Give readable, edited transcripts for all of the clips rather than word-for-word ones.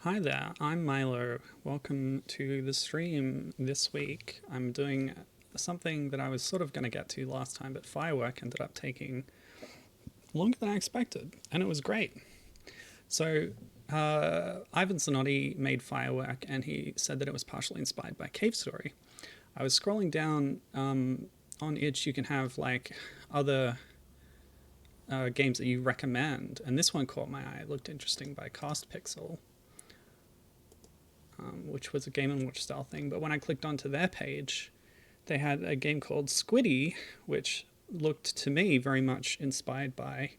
Hi there, I'm Milo. Welcome to the stream this week. I'm doing something that I was sort of going to get to last time, but Firework ended up taking longer than I expected, and it was great. So, Ivan Zanotti made Firework, and he said that it was partially inspired by Cave Story. I was scrolling down on Itch, you can have like other games that you recommend, and this one caught my eye. It looked interesting by Cast Pixel, which was a Game & Watch style thing. But when I clicked onto their page, they had a game called Squiddy, which looked to me very much inspired by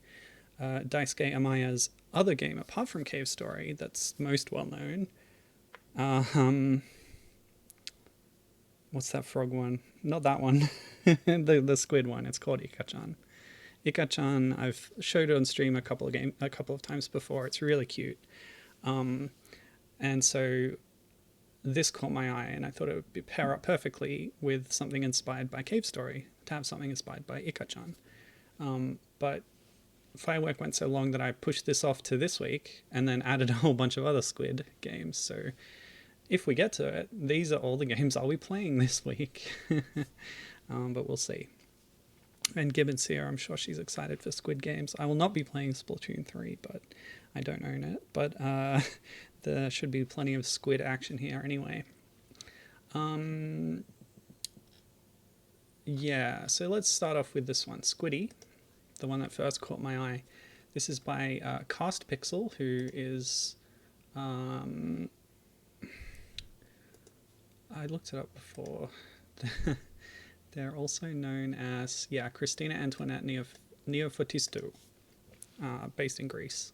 Daisuke Amaya's other game, apart from Cave Story, that's most well known. What's that frog one? Not that one. the squid one. It's called Ika-chan. Ika-chan, I've showed it on stream a couple of times before. It's really cute. And so this caught my eye, and I thought it would pair up perfectly with something inspired by Cave Story, to have something inspired by Ika-chan. But Firework went so long that I pushed this off to this week, and then added a whole bunch of other Squid games. So if we get to it, these are all the games I'll be playing this week. But we'll see. And Gibbon's here. I'm sure she's excited for Squid games. I will not be playing Splatoon 3, but I don't own it. But there should be plenty of Squid action here anyway. Yeah, so let's start off with this one, Squiddy, the one that first caught my eye. This is by Cast Pixel, who is... I looked it up before. They're also known as, Christina Antoinette Neofotisto, based in Greece,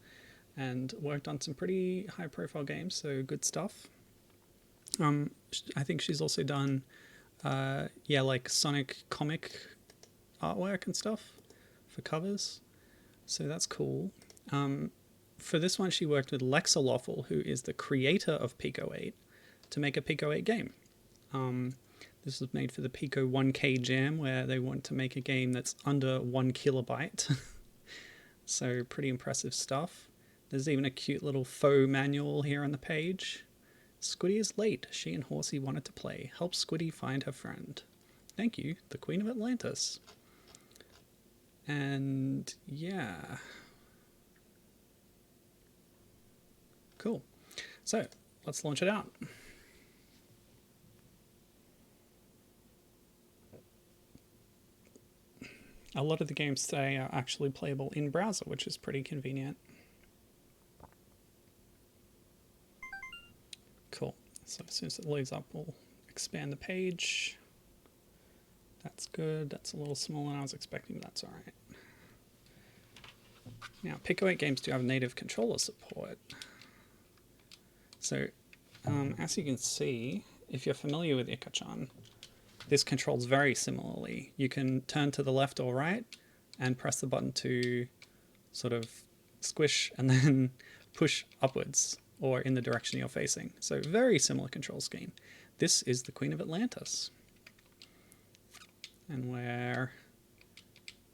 and worked on some pretty high-profile games, so good stuff. I think she's also done, like Sonic comic artwork and stuff for covers, so that's cool. For this one, she worked with Lexaloffle, who is the creator of Pico 8, to make a Pico 8 game. This was made for the Pico 1K Jam, where they want to make a game that's under 1 kilobyte. So pretty impressive stuff. There's even a cute little faux manual here on the page. Squiddy is late. She and Horsey wanted to play. Help Squiddy find her friend. Thank you, the Queen of Atlantis. And yeah. Cool. So let's launch it out. A lot of the games today are actually playable in browser, which is pretty convenient. Cool. So as soon as it loads up, we'll expand the page. That's good. That's a little smaller than I was expecting, but that's all right. Now, Pico 8 games do have native controller support. So, as you can see, if you're familiar with Ika-chan, this controls very similarly. You can turn to the left or right and press the button to sort of squish and then push upwards or in the direction you're facing. So very similar control scheme. This is the Queen of Atlantis. And we're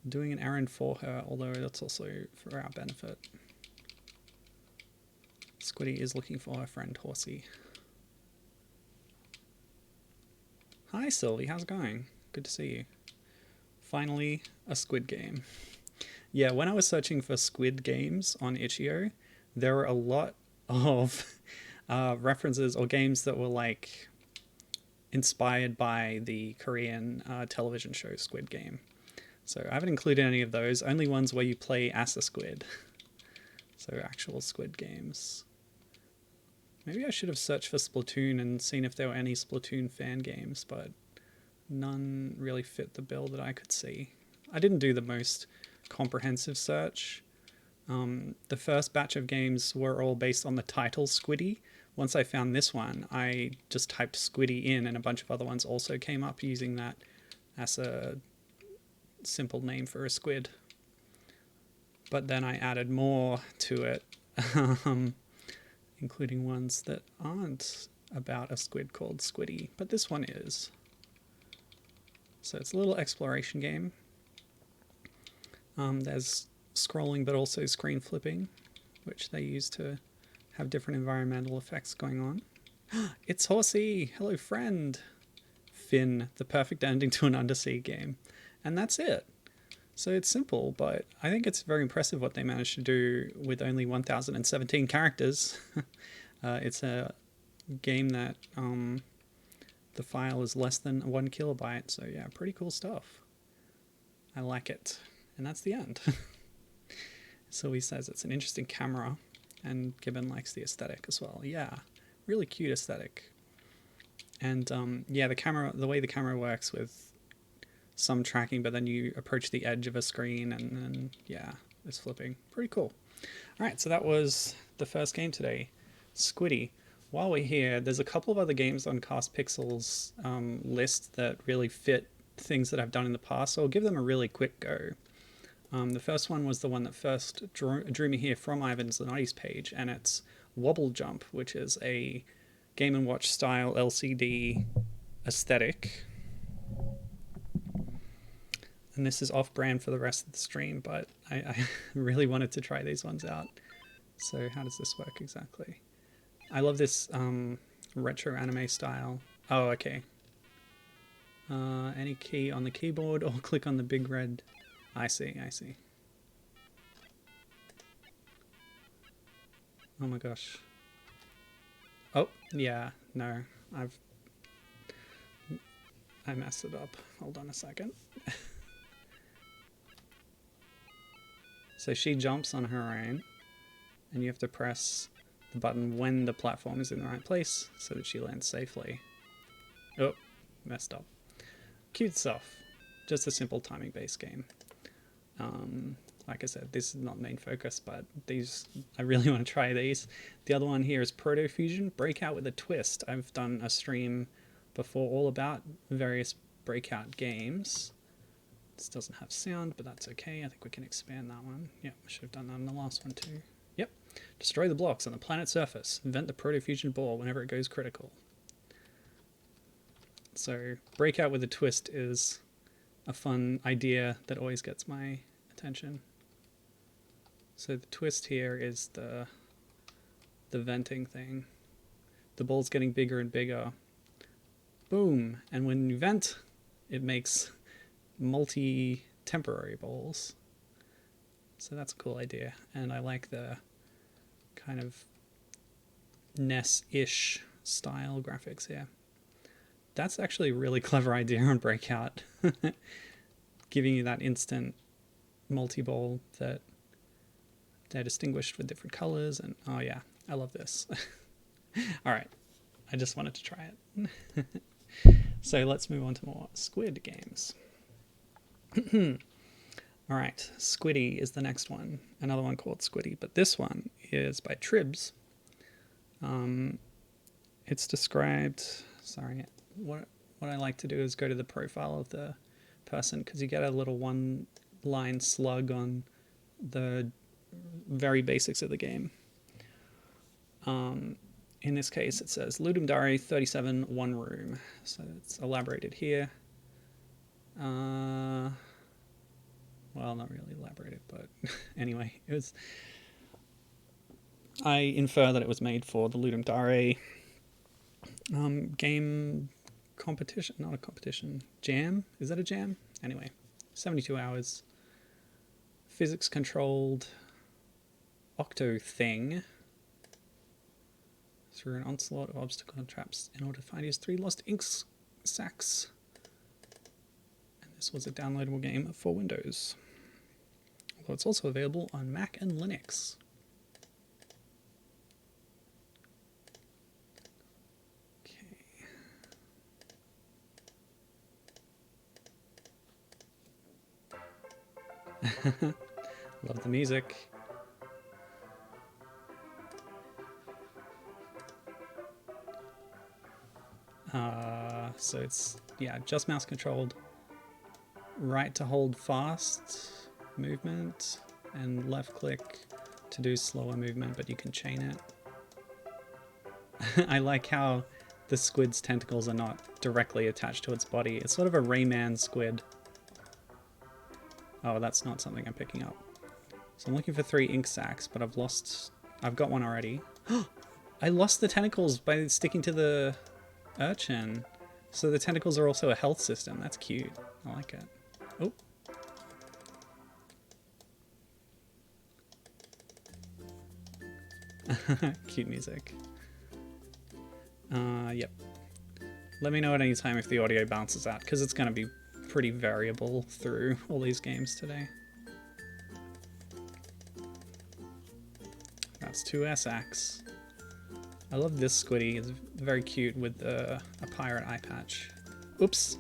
doing an errand for her, although that's also for our benefit. Squiddy is looking for her friend Horsey. Hi Sylvie, how's it going? Good to see you. Finally, a Squid game. Yeah, when I was searching for Squid games on Itch.io, there were a lot of references or games that were like inspired by the Korean television show Squid Game. So I haven't included any of those, only ones where you play as a squid. So actual Squid games. Maybe I should have searched for Splatoon and seen if there were any Splatoon fan games, but none really fit the bill that I could see. I didn't do the most comprehensive search. The first batch of games were all based on the title Squiddy. Once I found this one, I just typed Squiddy in, and a bunch of other ones also came up using that as a simple name for a squid. But then I added more to it. Including ones that aren't about a squid called Squiddy, but this one is. So it's a little exploration game. There's scrolling but also screen flipping, which they use to have different environmental effects going on. It's Horsey! Hello, friend! Finn, the perfect ending to an undersea game. And that's it. So it's simple, but I think it's very impressive what they managed to do with only 1,017 characters. It's a game that the file is less than 1 kilobyte, so yeah, pretty cool stuff. I like it. And that's the end. So he says it's an interesting camera, and Gibbon likes the aesthetic as well. Yeah, really cute aesthetic. And yeah, the way the camera works with some tracking, but then you approach the edge of a screen and then, yeah, it's flipping. Pretty cool. All right, so that was the first game today, Squiddy. While we're here, there's a couple of other games on Cast Pixel's list that really fit things that I've done in the past, so I'll give them a really quick go. The first one was the one that first drew me here from Ivan Zanotti's page, and it's Wobble Jump, which is a Game & Watch style LCD aesthetic. And this is off-brand for the rest of the stream, but I really wanted to try these ones out. So how does this work exactly? I love this retro anime style. Oh, okay. Any key on the keyboard or click on the big red... I see. Oh my gosh. Oh, yeah, no. I messed it up. Hold on a second. So she jumps on her own, and you have to press the button when the platform is in the right place so that she lands safely. Oh, messed up. Cute stuff. Just a simple timing-based game. Like I said, this is not main focus, but these, I really want to try these. The other one here is Proto Fusion Breakout with a Twist. I've done a stream before all about various breakout games. This doesn't have sound, but that's okay. I think we can expand that one. Yep, I should have done that in the last one too. Yep. Destroy the blocks on the planet's surface. Invent the Proto Fusion ball whenever it goes critical. So Breakout with a Twist is a fun idea that always gets my attention. So the twist here is the venting thing. The ball's getting bigger and bigger. Boom! And when you vent, it makes multi-temporary balls. So that's a cool idea. And I like the kind of NES-ish style graphics here. That's actually a really clever idea on Breakout. Giving you that instant multi-ball that they're distinguished with different colors, and oh yeah, I love this. All right, I just wanted to try it. So let's move on to more Squid games. All right, Squiddy is the next one, another one called Squiddy, but this one is by Tribs. It's described, sorry, what I like to do is go to the profile of the person, because you get a little one-line slug on the very basics of the game. In this case, it says Ludum Dare 37 one room, so it's elaborated here. Well, not really elaborated, but anyway, it was. I infer that it was made for the Ludum Dare game competition, not a competition, jam? Is that a jam? Anyway, 72 hours. Physics controlled octo thing through an onslaught of obstacle and traps in order to find his 3 lost ink sacks. And this was a downloadable game for Windows, although it's also available on Mac and Linux. Love the music. So it's, yeah, just mouse controlled. Right to hold fast movement, and left click to do slower movement, but you can chain it. I like how the squid's tentacles are not directly attached to its body. It's sort of a Rayman squid. Oh, that's not something I'm picking up. So I'm looking for 3 ink sacks, but I've got one already. I lost the tentacles by sticking to the urchin. So the tentacles are also a health system. That's cute. I like it. Oh. Cute music. Yep. Let me know at any time if the audio bounces out, because it's going to be pretty variable through all these games today. That's 2SX. I love this Squiddy. It's very cute with a pirate eye patch. Oops.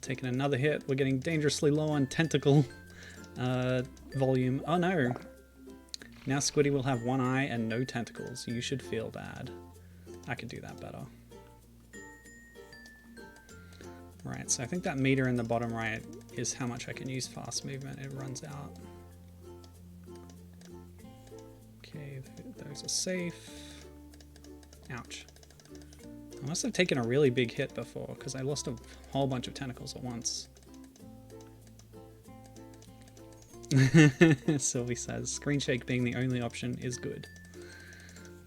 Taking another hit. We're getting dangerously low on tentacle volume. Oh no. Now Squiddy will have one eye and no tentacles. You should feel bad. I could do that better. Right, so I think that meter in the bottom right is how much I can use fast movement. It runs out. Okay, those are safe. Ouch. I must have taken a really big hit before, because I lost a whole bunch of tentacles at once. Sylvie says, screen shake being the only option is good.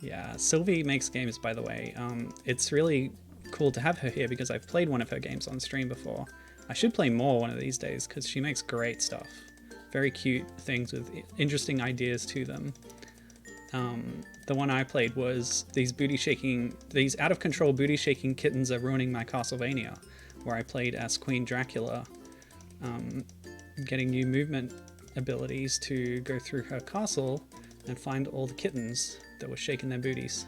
Yeah, Sylvie makes games, by the way. It's really cool to have her here because I've played one of her games on stream before. I should play more one of these days because she makes great stuff. Very cute things with interesting ideas to them. The one I played was these out of control booty shaking kittens are ruining my Castlevania, where I played as Queen Dracula, getting new movement abilities to go through her castle and find all the kittens that were shaking their booties.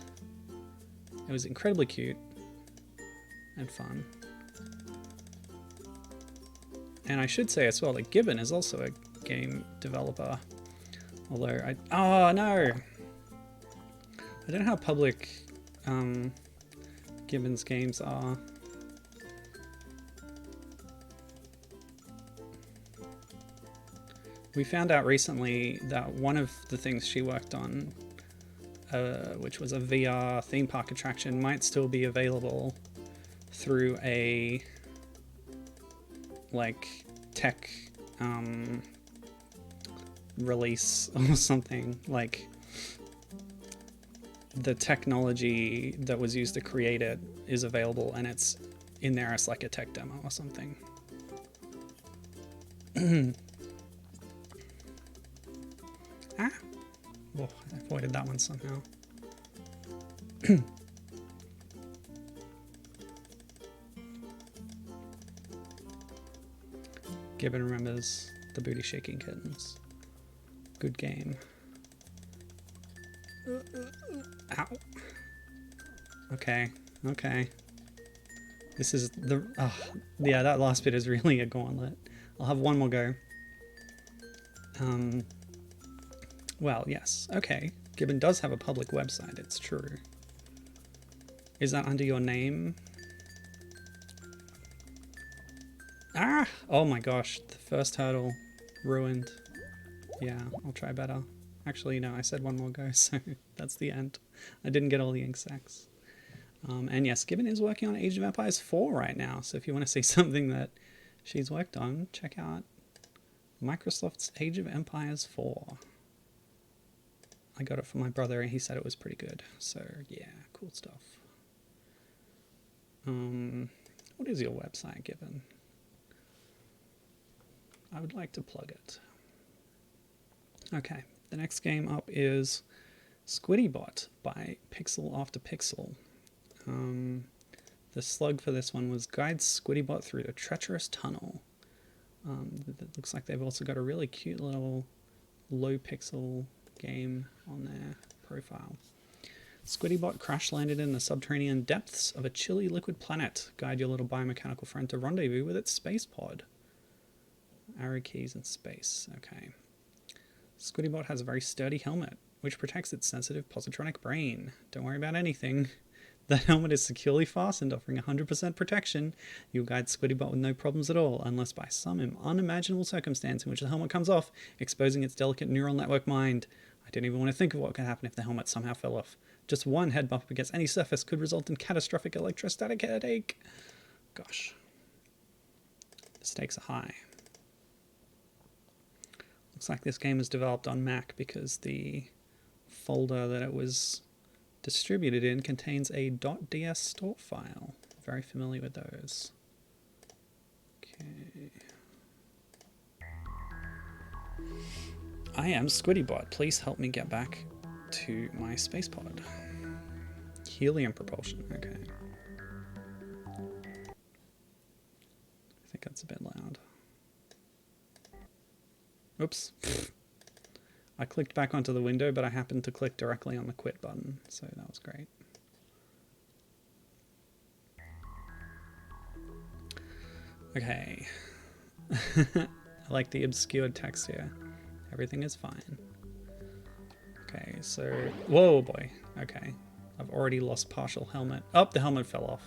It was incredibly cute and fun. And I should say as well that Gibbon is also a game developer. Although oh no! I don't know how public Gibbon's games are. We found out recently that one of the things she worked on, which was a VR theme park attraction, might still be available through a like tech release or something. Like the technology that was used to create it is available and it's in there as like a tech demo or something. Ah! Oh, I avoided that one somehow. Gibbon remembers the booty shaking kittens. Good game. Ow. Okay, okay. This is the... yeah, that last bit is really a gauntlet. I'll have one more go. Well, yes. Okay. Gibbon does have a public website, it's true. Is that under your name? Ah! Oh my gosh, the first hurdle ruined. Yeah, I'll try better. Actually, no, I said one more go, so that's the end. I didn't get all the ink sacks. And yes, Gibbon is working on Age of Empires 4 right now, so if you want to see something that she's worked on, check out Microsoft's Age of Empires 4. I got it from my brother and he said it was pretty good, so yeah, cool stuff. What is your website, Gibbon? I would like to plug it. Okay, the next game up is Squiddy-bot by Pixel After Pixel. The slug for this one was guides Squiddy-bot through the treacherous tunnel. It looks like they've also got a really cute little low pixel game on their profile. Squiddy-bot crash landed in the subterranean depths of a chilly liquid planet. Guide your little biomechanical friend to rendezvous with its space pod. Arrow keys in space. Okay. Squiddy-bot has a very sturdy helmet, which protects its sensitive positronic brain. Don't worry about anything. The helmet is securely fastened, offering 100% protection. You'll guide Squiddy-bot with no problems at all, unless by some unimaginable circumstance in which the helmet comes off, exposing its delicate neural network mind. I don't even want to think of what could happen if the helmet somehow fell off. Just one head bump against any surface could result in catastrophic electrostatic headache. Gosh. The stakes are high. Looks like this game was developed on Mac because the folder that it was distributed in contains a .ds store file. Very familiar with those. Okay. I am SquiddyBot. Please help me get back to my space pod. Helium propulsion. Okay. I think that's a bit loud. Oops. I clicked back onto the window, but I happened to click directly on the quit button, so that was great. Okay. I like the obscured text here. Everything is fine. Okay, so... Whoa, boy. Okay. I've already lost partial helmet. Oh, the helmet fell off.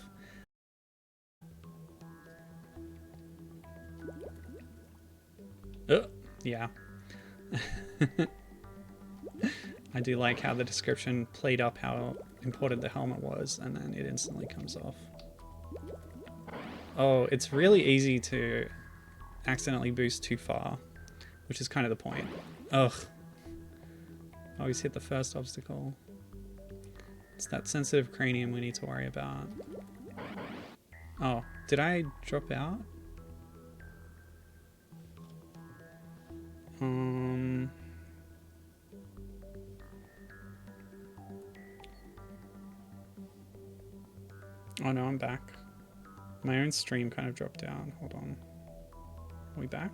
Oh, yeah. I do like how the description played up how important the helmet was, and then it instantly comes off. Oh, it's really easy to accidentally boost too far, which is kind of the point. Ugh. Always hit the first obstacle. It's that sensitive cranium we need to worry about. Oh, did I drop out? Oh no, I'm back. My own stream kind of dropped down. Hold on. Are we back?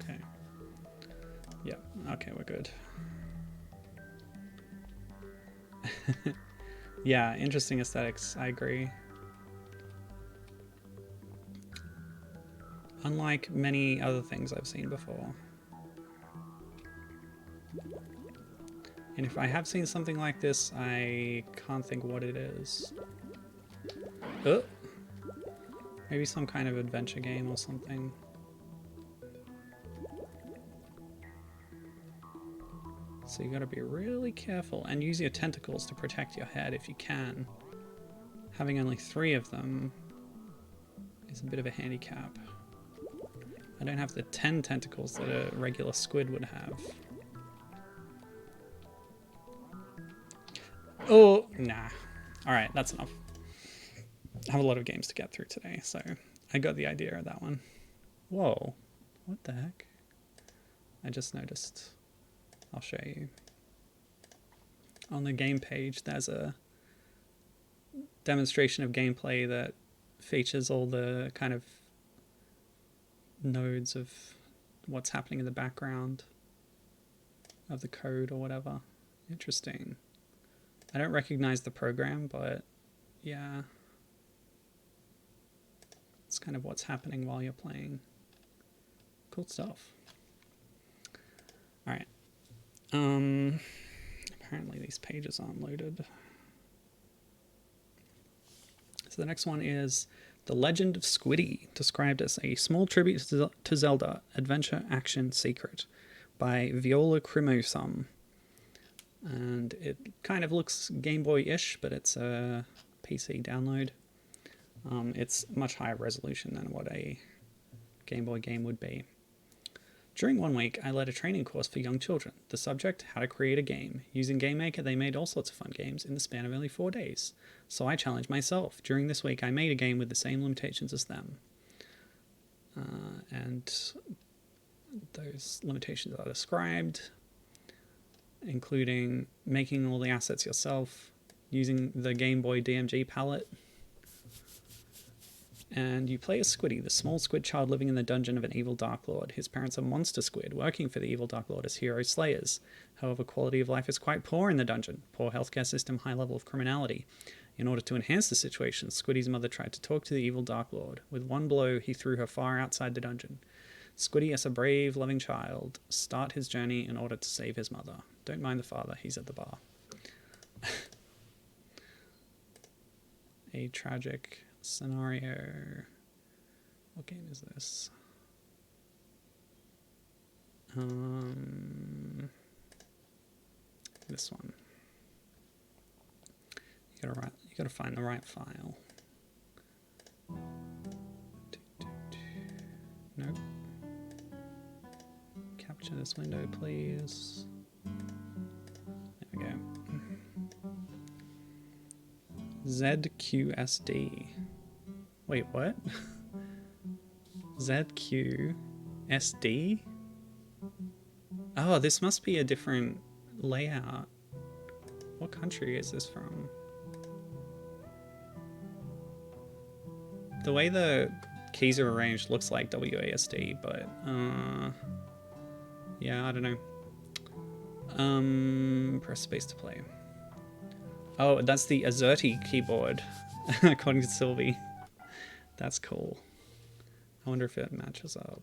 Okay. Yeah, okay, we're good. Yeah, interesting aesthetics, I agree. Unlike many other things I've seen before. And if I have seen something like this, I can't think what it is. Oh! Maybe some kind of adventure game or something. So you gotta be really careful and use your tentacles to protect your head if you can. Having only 3 of them is a bit of a handicap. I don't have the 10 tentacles that a regular squid would have. Oh, nah. Alright, that's enough. I have a lot of games to get through today, so I got the idea of that one. Whoa. What the heck? I just noticed. I'll show you. On the game page, there's a demonstration of gameplay that features all the kind of nodes of what's happening in the background of the code or whatever. Interesting. I don't recognize the program, but yeah. It's kind of what's happening while you're playing. Cool stuff. Alright. Apparently these pages aren't loaded. So the next one is The Legend of Squiddy, described as a small tribute to Zelda adventure action secret by Viola Crimosum. And it kind of looks Game Boy-ish, but it's a PC download. It's much higher resolution than what a Game Boy game would be. During 1 week, I led a training course for young children. The subject, how to create a game. Using GameMaker, they made all sorts of fun games in the span of only 4 days. So I challenged myself. During this week, I made a game with the same limitations as them. And those limitations are described, including making all the assets yourself, using the Game Boy DMG palette. And you play as Squiddy, the small squid child living in the dungeon of an evil Dark Lord. His parents are monster squid, working for the evil Dark Lord as hero slayers. However, quality of life is quite poor in the dungeon. Poor healthcare system, high level of criminality. In order to enhance the situation, Squiddy's mother tried to talk to the evil Dark Lord. With one blow, he threw her far outside the dungeon. Squiddy, as a brave, loving child, start his journey in order to save his mother. Don't mind the father, he's at the bar. A tragic scenario. What game is this? This one. You gotta find the right file. Nope. Capture this window, please. There we go. ZQSD. Wait, what? ZQSD? Oh, this must be a different layout. What country is this from? The way the keys are arranged looks like WASD, but yeah, I don't know. Press space to play. Oh, that's the AZERTY keyboard, according to Sylvie. That's cool. I wonder if it matches up.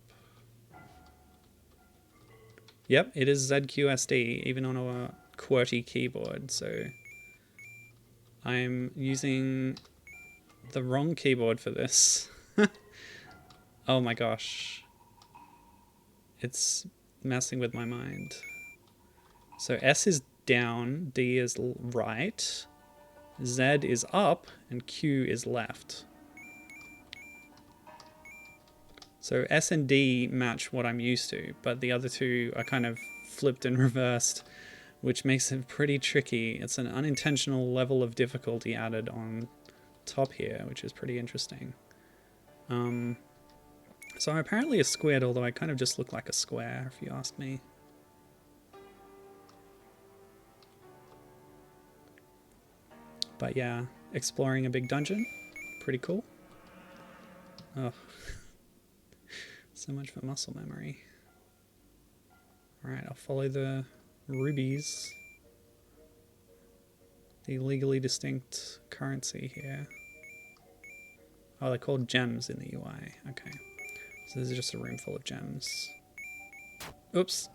Yep, it is ZQSD, even on a QWERTY keyboard, so I'm using the wrong keyboard for this. Oh my gosh. It's messing with my mind. So S is down, D is right, Z is up, and Q is left. So S and D match what I'm used to, but the other two are kind of flipped and reversed, which makes it pretty tricky. It's an unintentional level of difficulty added on top here, which is pretty interesting. So I'm apparently a squid, although I kind of just look like a square, if you ask me. But yeah, exploring a big dungeon, pretty cool. Oh, so much for muscle memory. Alright, I'll follow the rubies. The legally distinct currency here. Oh, they're called gems in the UI. Okay. So this is just a room full of gems. Oops.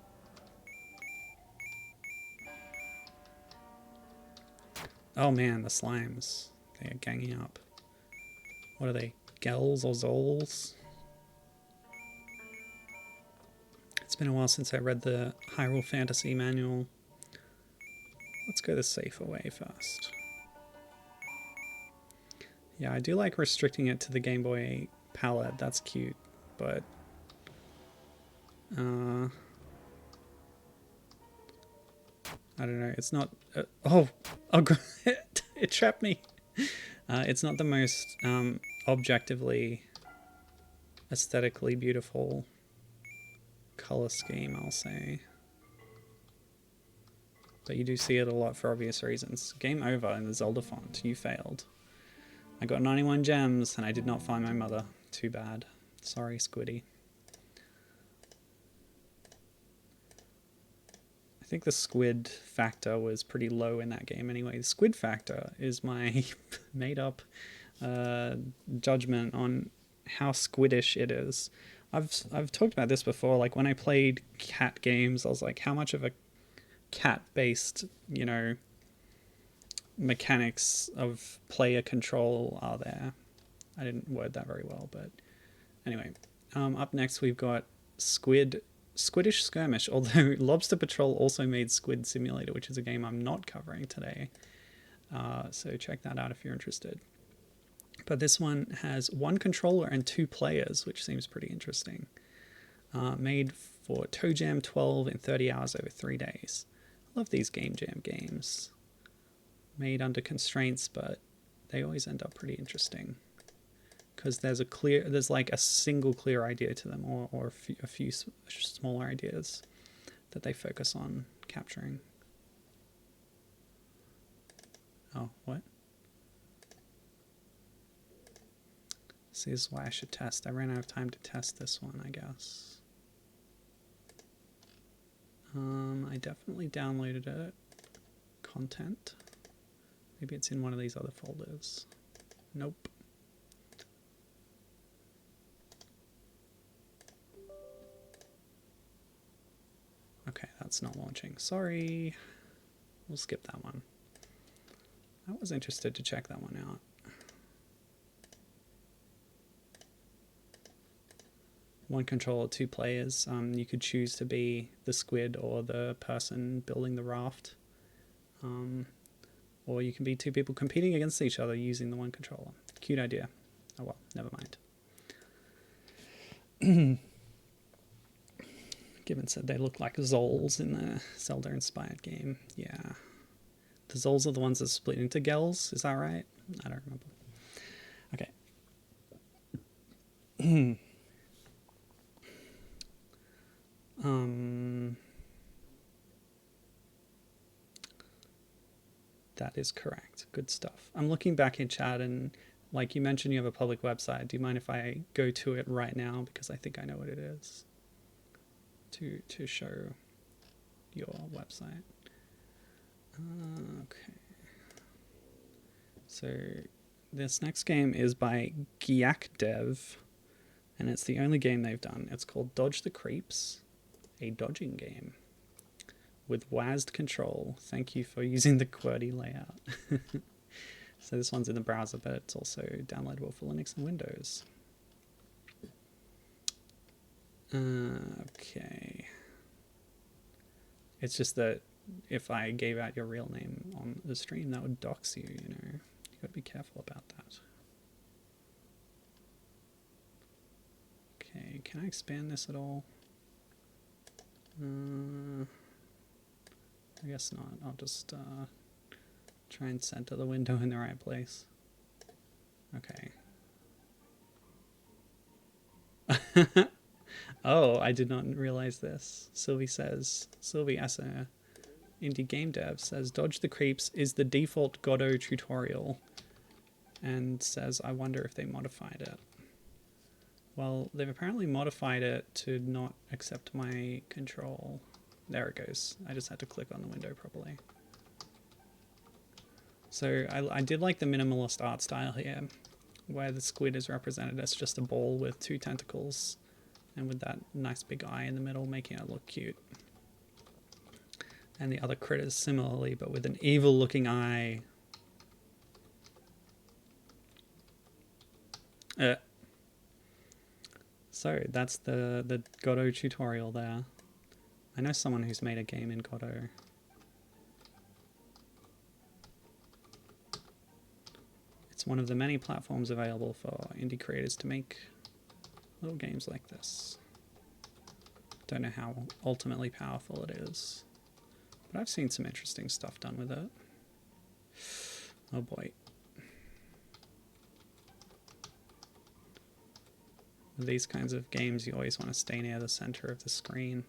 Oh man, the slimes. They are ganging up. What are they? Gels or Zols? It's been a while since I read the Hyrule Fantasy manual. Let's go the safer way first. Yeah, I do like restricting it to the Game Boy palette. That's cute, but I don't know. It's not. Oh, it trapped me. It's not the most objectively, aesthetically beautiful color scheme, I'll say. But you do see it a lot for obvious reasons. Game over in the Zelda font. You failed. I got 91 gems and I did not find my mother. Too bad. Sorry, Squiddy. I think the squid factor was pretty low in that game anyway. The squid factor is my made up judgment on how squiddish it is. I've talked about this before. Like when I played cat games, I was like, how much of a cat-based, you know, mechanics of player control are there? I didn't word that very well, but anyway. Up next we've got Squiddish Skirmish, although Lobster Patrol also made Squid Simulator, which is a game I'm not covering today. So check that out if you're interested. But this one has one controller and 2 players, which seems pretty interesting. Made for Toe Jam 12 in 30 hours over 3 days. I love these Game Jam games. Made under constraints, but they always end up pretty interesting. Because there's like a single clear idea to them, or a few smaller ideas that they focus on capturing. Oh, what? See, this is why I should test. I ran out of time to test this one, I guess. I definitely downloaded it. Content. Maybe it's in one of these other folders. Nope. Okay, that's not launching. Sorry. We'll skip that one. I was interested to check that one out. One controller, 2 players. You could choose to be the squid or the person building the raft. Or you can be 2 people competing against each other using the one controller. Cute idea. Oh well, never mind. Given said they look like Zols in the Zelda-inspired game. Yeah. The Zols are the ones that split into Gels, is that right? I don't remember. Okay. That is correct. Good stuff. I'm looking back in chat, and like you mentioned, you have a public website. Do you mind if I go to it right now? Because I think I know what it is. To show your website. Okay. So this next game is by Gyak Dev, and it's the only game they've done. It's called Dodge the Creeps, a dodging game with WASD control. Thank you for using the QWERTY layout. So this one's in the browser, but it's also downloadable for Linux and Windows. Okay. It's just that if I gave out your real name on the stream, that would dox you, you know. You gotta be careful about that. Okay, can I expand this at all? I guess not. I'll just try and center the window in the right place. Okay. Oh, I did not realize this. Sylvie as a indie game dev, says Dodge the Creeps is the default Godot tutorial, and says, I wonder if they modified it. Well, they've apparently modified it to not accept my control. There it goes. I just had to click on the window properly. So I did like the minimalist art style here, where the squid is represented as just a ball with 2 tentacles, and with that nice big eye in the middle, making it look cute. And the other critters similarly, but with an evil looking eye. So that's the Godot tutorial there. I know someone who's made a game in Godot. It's one of the many platforms available for indie creators to make little games like this. Don't know how ultimately powerful it is, but I've seen some interesting stuff done with it. Oh boy. With these kinds of games, you always want to stay near the center of the screen.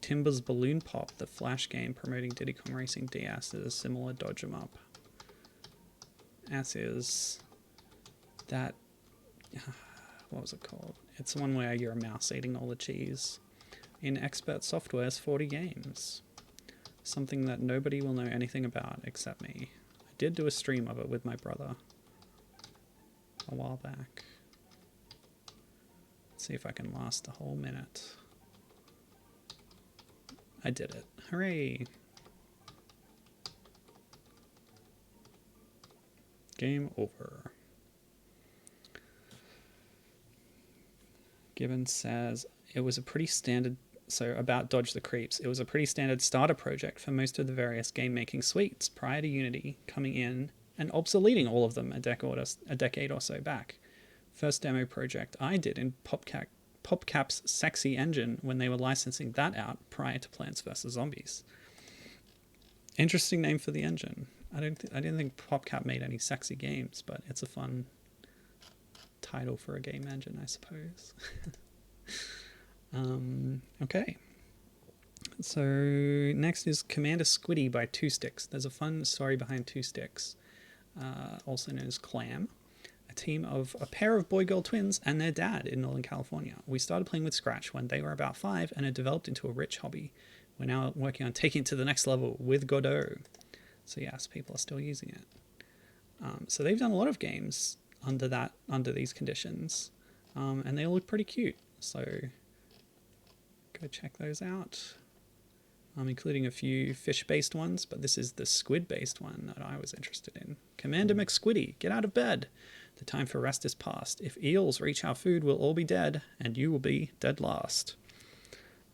Timber's Balloon Pop, the Flash game promoting Diddy Kong Racing DS, is a similar dodge 'em up. As is that, what was it called? It's one where you're a mouse eating all the cheese. In Expert Software's 40 games. Something that nobody will know anything about except me. I did do a stream of it with my brother a while back. Let's see if I can last a whole minute. I did it. Hooray! Game over. Gibbons says, it was a pretty standard, so about Dodge the Creeps, it was a pretty standard starter project for most of the various game-making suites prior to Unity coming in and obsoleting all of them a decade or so back. First demo project I did in PopCap's Sexy Engine when they were licensing that out prior to Plants vs. Zombies. Interesting name for the engine. I didn't think PopCap made any sexy games, but it's a fun title for a game engine, I suppose. Okay. So next is Commander Squiddy by Two Sticks. There's a fun story behind Two Sticks, also known as Clam, a team of a pair of boy-girl twins and their dad in Northern California. We started playing with Scratch when they were about 5 and it developed into a rich hobby. We're now working on taking it to the next level with Godot. So yes, people are still using it. So they've done a lot of games under these conditions, and they all look pretty cute. So go check those out. Including a few fish-based ones, but this is the squid-based one that I was interested in. Commander McSquiddy, get out of bed. The time for rest is past. If eels reach our food, we'll all be dead, and you will be dead last.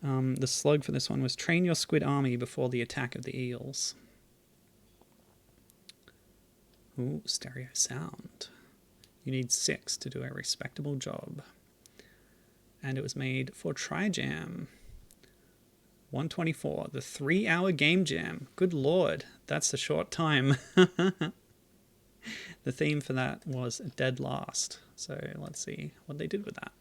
The slug for this one was train your squid army before the attack of the eels. Ooh, stereo sound. You need 6 to do a respectable job. And it was made for TriJam. 124, the 3-hour game jam. Good lord, that's a short time. The theme for that was Dead Last. So let's see what they did with that.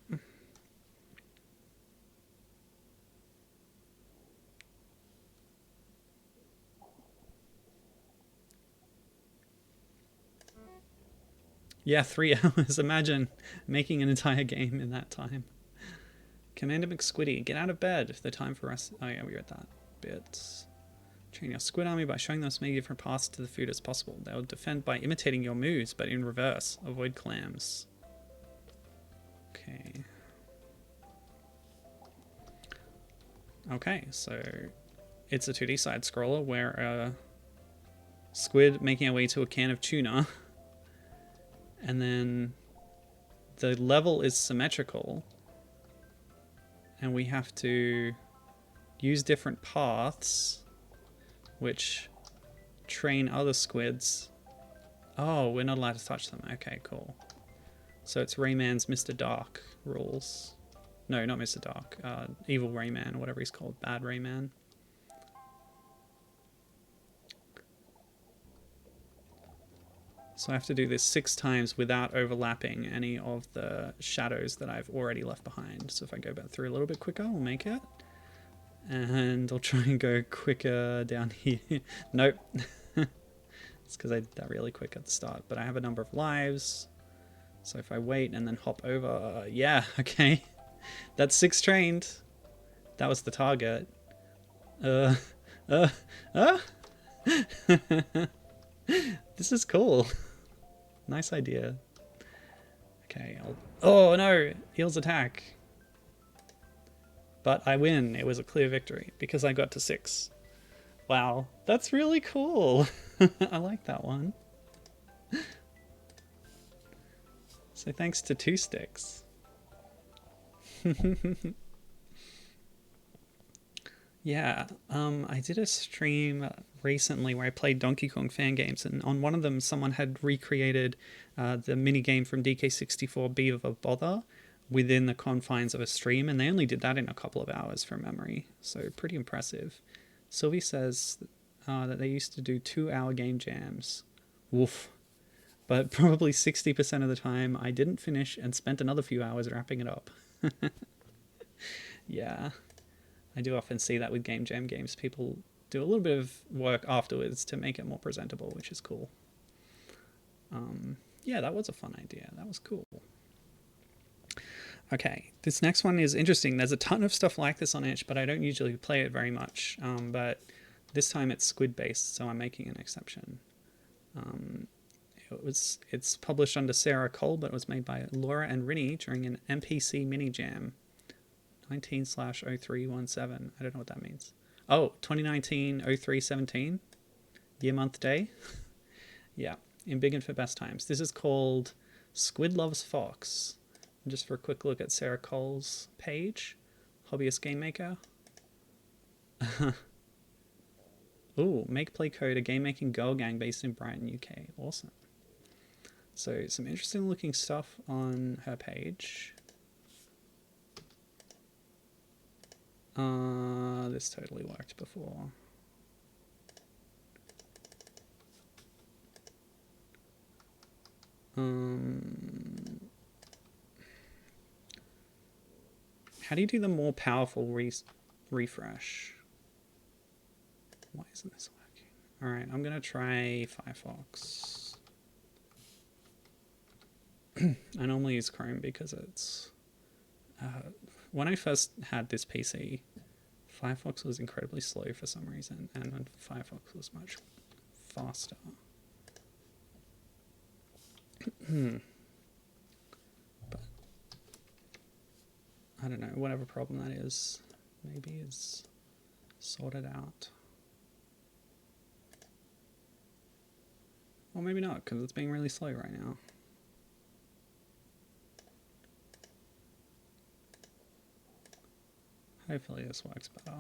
Yeah, 3 hours. Imagine making an entire game in that time. Commander McSquiddy, get out of bed. The time for us. Oh yeah, we read that bit. Train your squid army by showing them as many different paths to the food as possible. They will defend by imitating your moves, but in reverse. Avoid clams. Okay. Okay, so it's a 2D side scroller where a squid making our way to a can of tuna, and then the level is symmetrical, and we have to use different paths which train other squids. Oh, we're not allowed to touch them. Okay, cool. So it's Rayman's Mr. Dark rules. No, not Mr. Dark. Evil Rayman, or whatever he's called. Bad Rayman. So I have to do this 6 times without overlapping any of the shadows that I've already left behind. So if I go back through a little bit quicker, we'll make it. And I'll try and go quicker down here. Nope. It's because I did that really quick at the start. But I have a number of lives. So if I wait and then hop over... yeah, okay. That's 6 trained. That was the target. This is cool. Nice idea. Okay, oh no! Heals attack. But I win. It was a clear victory because I got to 6. Wow, that's really cool. I like that one. So thanks to 2 sticks. Yeah, I did a stream recently where I played Donkey Kong fan games, and on one of them someone had recreated the mini game from DK64 Beaver Bother within the confines of a stream, and they only did that in a couple of hours from memory, so pretty impressive. Sylvie says that they used to do 2-hour game jams. Woof. But probably 60% of the time I didn't finish and spent another few hours wrapping it up. Yeah, I do often see that with game jam games. People do a little bit of work afterwards to make it more presentable, which is cool. Yeah, that was a fun idea. That was cool. Okay, this next one is interesting. There's a ton of stuff like this on itch, but I don't usually play it very much. But this time it's Squid-based, so I'm making an exception. It's published under Sarah Cole, but it was made by Laura and Rinny during an MPC mini jam. 19/0317. I don't know what that means. Oh, 2019/0317. Year, month, day. Yeah, in big and for best times. This is called Squid Loves Fox. And just for a quick look at Sarah Cole's page, hobbyist game maker. Ooh, make play code, a game making girl gang based in Brighton, UK. Awesome. So some interesting looking stuff on her page. This totally worked before. How do you do the more powerful refresh? Why isn't this working? Alright, I'm gonna try Firefox. I normally use Chrome because it's... when I first had this PC, Firefox was incredibly slow for some reason, and Firefox was much faster. But I don't know, whatever problem that is, maybe is sorted out. Or maybe not, because it's being really slow right now. Hopefully this works better.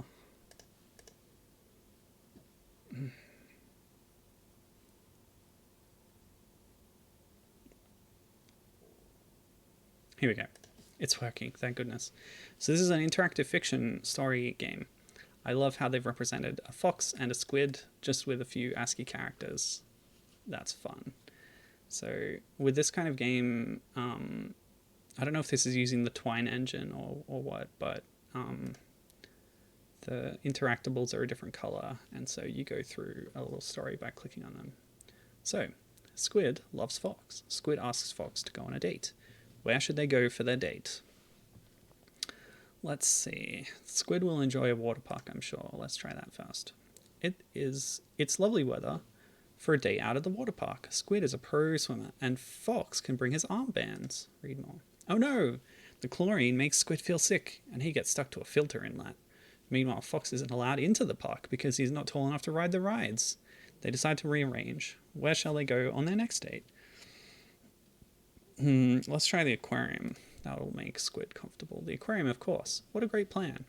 Here we go. It's working, thank goodness. So this is an interactive fiction story game. I love how they've represented a fox and a squid just with a few ASCII characters. That's fun. So with this kind of game, I don't know if this is using the Twine engine or what, but the interactables are a different color, and so you go through a little story by clicking on them. So, Squid loves Fox. Squid asks Fox to go on a date. Where should they go for their date? Let's see. Squid will enjoy a water park, I'm sure. Let's try that first. It's lovely weather for a day out at the water park. Squid is a pro swimmer, and Fox can bring his armbands. Read more. Oh no! The chlorine makes Squid feel sick, and he gets stuck to a filter inlet. Meanwhile, Fox isn't allowed into the park because he's not tall enough to ride the rides. They decide to rearrange. Where shall they go on their next date? Let's try the aquarium. That'll make Squid comfortable. The aquarium, of course. What a great plan.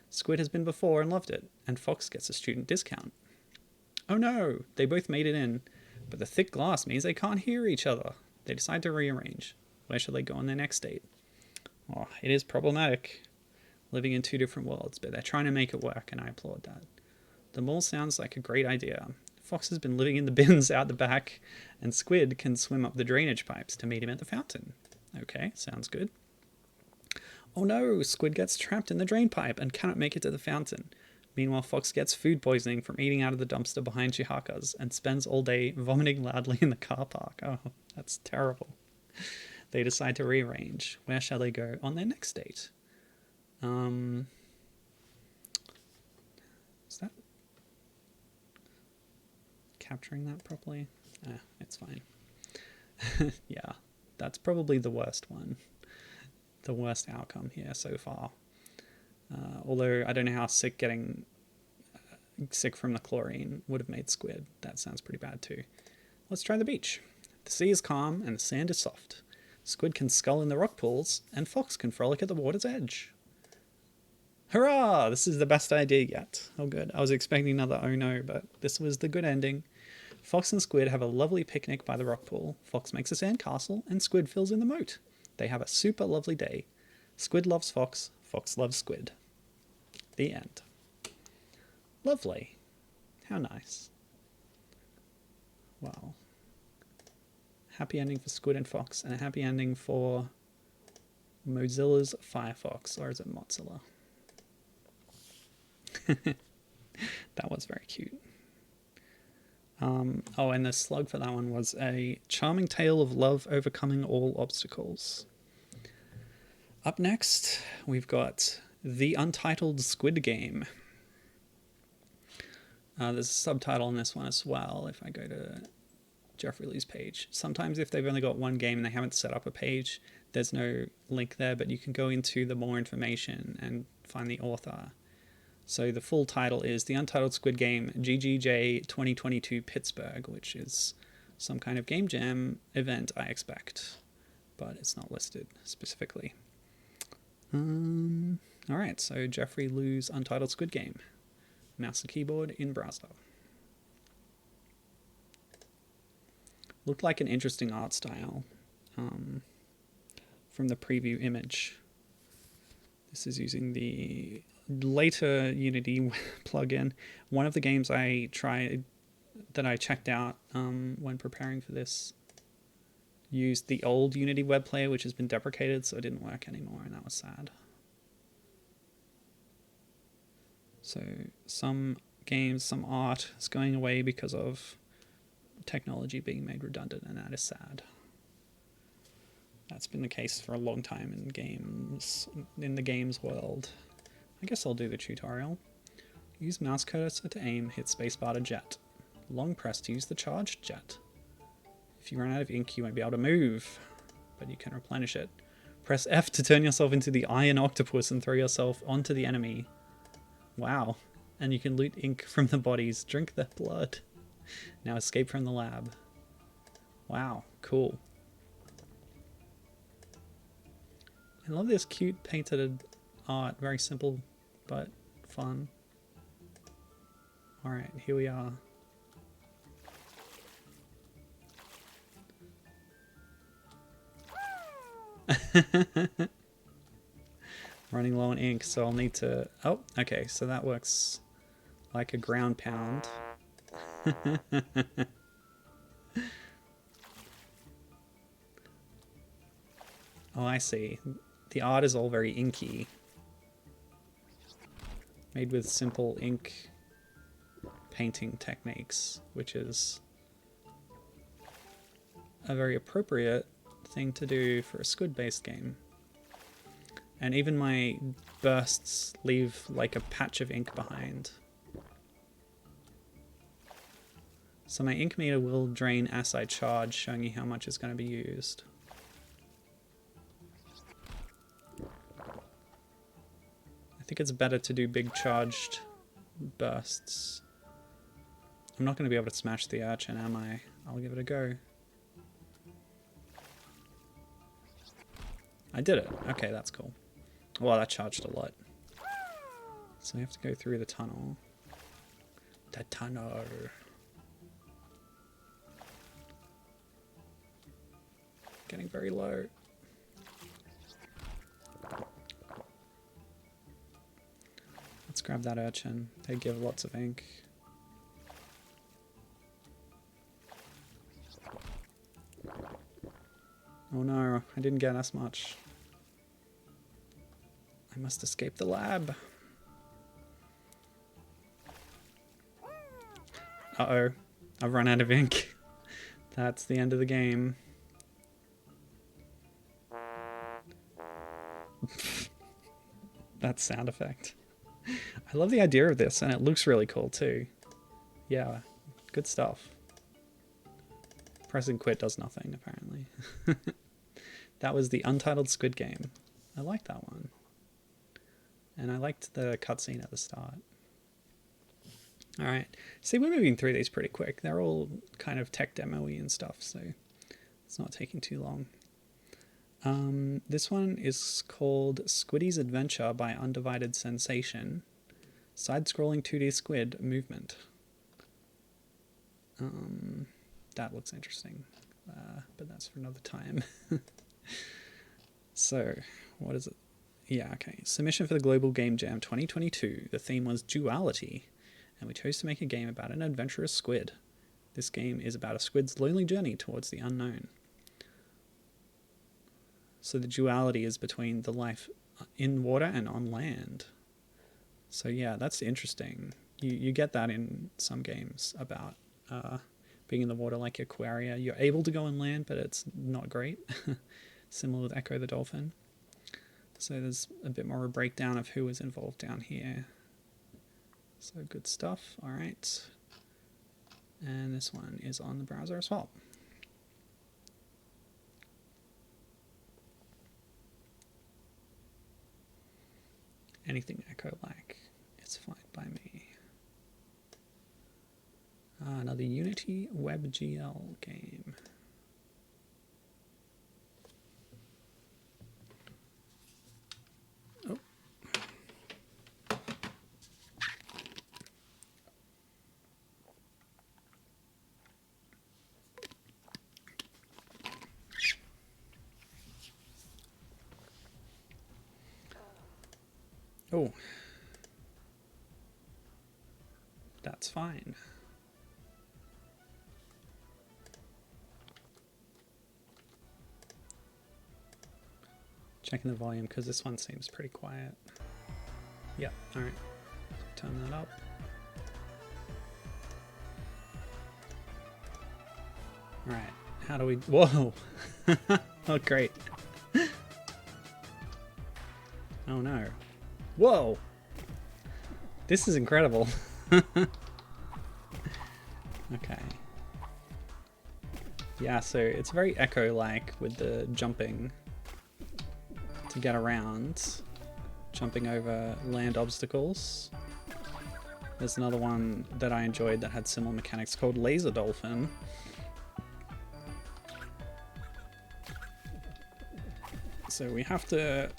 Squid has been before and loved it, and Fox gets a student discount. Oh no! They both made it in, but the thick glass means they can't hear each other. They decide to rearrange. Where shall they go on their next date? Oh, it is problematic. Living in two different worlds, but they're trying to make it work, and I applaud that. The mall sounds like a great idea. Fox has been living in the bins out the back, and Squid can swim up the drainage pipes to meet him at the fountain. Okay, sounds good. Oh no, Squid gets trapped in the drain pipe and cannot make it to the fountain. Meanwhile, Fox gets food poisoning from eating out of the dumpster behind Chihaka's and spends all day vomiting loudly in the car park. Oh, that's terrible. They decide to rearrange. Where shall they go on their next date? Is that capturing that properly? It's fine. Yeah, that's probably the worst one. The worst outcome here so far. Although I don't know how getting sick from the chlorine would have made Squid. That sounds pretty bad too. Let's try the beach. The sea is calm and the sand is soft. Squid can scull in the rock pools, and Fox can frolic at the water's edge. Hurrah! This is the best idea yet. Oh good. I was expecting another oh no, but this was the good ending. Fox and Squid have a lovely picnic by the rock pool. Fox makes a sand castle, and Squid fills in the moat. They have a super lovely day. Squid loves Fox. Fox loves Squid. The end. Lovely. How nice. Wow. Happy ending for Squid and Fox, and a happy ending for Mozilla's Firefox, or is it Mozilla? That was very cute. Oh, and the slug for that one was a charming tale of love overcoming all obstacles. Up next, we've got The Untitled Squid Game. There's a subtitle in this one as well if I go to Jeffrey Lee's page. Sometimes if they've only got one game and they haven't set up a page, there's no link there, but you can go into the more information and find the author. So the full title is The Untitled Squid Game GGJ 2022 Pittsburgh, which is some kind of game jam event, I expect, but it's not listed specifically. Alright, so Jeffrey Liu's Untitled Squid Game. Mouse and keyboard in browser. Looked like an interesting art style from the preview image. This is using the later Unity plugin. One of the games I tried that I checked out when preparing for this used the old Unity web player, which has been deprecated, so it didn't work anymore, and that was sad. So some games, some art is going away because of technology being made redundant, and that is sad. That's been the case for a long time in the games world. I guess I'll do the tutorial. Use mouse cursor to aim, hit spacebar to jet. Long press to use the charged jet. If you run out of ink, you won't be able to move, but you can replenish it. Press F to turn yourself into the iron octopus and throw yourself onto the enemy. Wow. And you can loot ink from the bodies. Drink their blood. Now escape from the lab. Wow. Cool. I love this cute painted art. Very simple, but fun. Alright, here we are. Running low on ink, so I'll need to... Oh, okay, so that works like a ground pound. Oh, I see. The art is all very inky. Made with simple ink painting techniques, which is a very appropriate thing to do for a Squid-based game. And even my bursts leave like a patch of ink behind. So my ink meter will drain as I charge, showing you how much is going to be used. I think it's better to do big charged bursts. I'm not going to be able to smash the urchin, am I? I'll give it a go. I did it. Okay, that's cool. Well, that charged a lot. So we have to go through the tunnel. The tunnel. Getting very low. Let's grab that urchin. They give lots of ink. Oh no, I didn't get as much. I must escape the lab. Uh-oh. I've run out of ink. That's the end of the game. That sound effect. I love the idea of this, and it looks really cool too. Yeah, good stuff. Pressing quit does nothing, apparently. That was the Untitled Squid Game. I liked that one. And I liked the cutscene at the start. Alright, see, we're moving through these pretty quick. They're all kind of tech demo-y and stuff, so it's not taking too long. This one is called Squiddy's Adventure by Undivided Sensation. Side-scrolling 2D squid movement. That looks interesting, but that's for another time. So, what is it? Yeah, okay. Submission for the Global Game Jam 2022. The theme was duality, and we chose to make a game about an adventurous squid. This game is about a squid's lonely journey towards the unknown. So the duality is between the life in water and on land. So yeah, that's interesting. You get that in some games about being in the water, like Aquaria. You're able to go on land, but it's not great. Similar with Echo the Dolphin. So there's a bit more of a breakdown of who was involved down here. So good stuff. All right. And this one is on the browser as well. Anything Echo-like, it's fine by me. Another Unity WebGL game. Oh. Oh. That's fine. Checking the volume because this one seems pretty quiet. Yeah, alright. Turn that up. Alright, how do we... Whoa! Oh, great. Oh no. Whoa! This is incredible. Okay. Yeah, so it's very Echo-like with the jumping to get around, jumping over land obstacles. There's another one that I enjoyed that had similar mechanics called Laser Dolphin. So we have to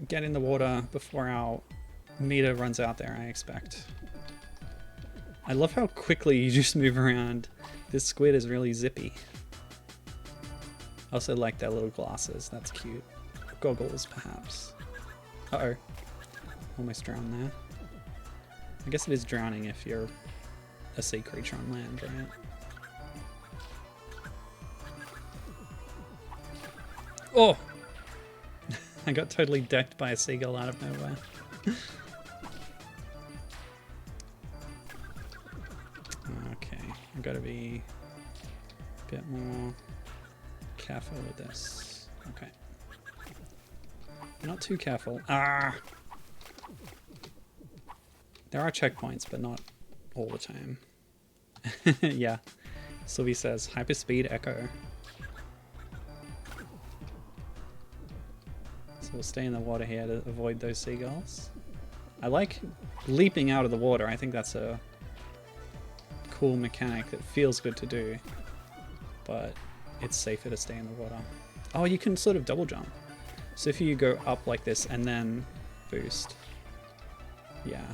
get in the water before our meter runs out there, I expect. I love how quickly you just move around. This squid is really zippy. I also like their little glasses, that's cute. Goggles, perhaps. Uh-oh. Almost drowned there. I guess it is drowning if you're a sea creature on land, right? Oh! I got totally decked by a seagull out of nowhere. Okay, I've got to be a bit more careful with this. Okay. Not too careful. Ah! There are checkpoints, but not all the time. Yeah. Sylvie says, hyperspeed echo. So we'll stay in the water here to avoid those seagulls. I like leaping out of the water. I think that's a cool mechanic that feels good to do. But it's safer to stay in the water. Oh, you can sort of double jump. So if you go up like this and then boost. Yeah.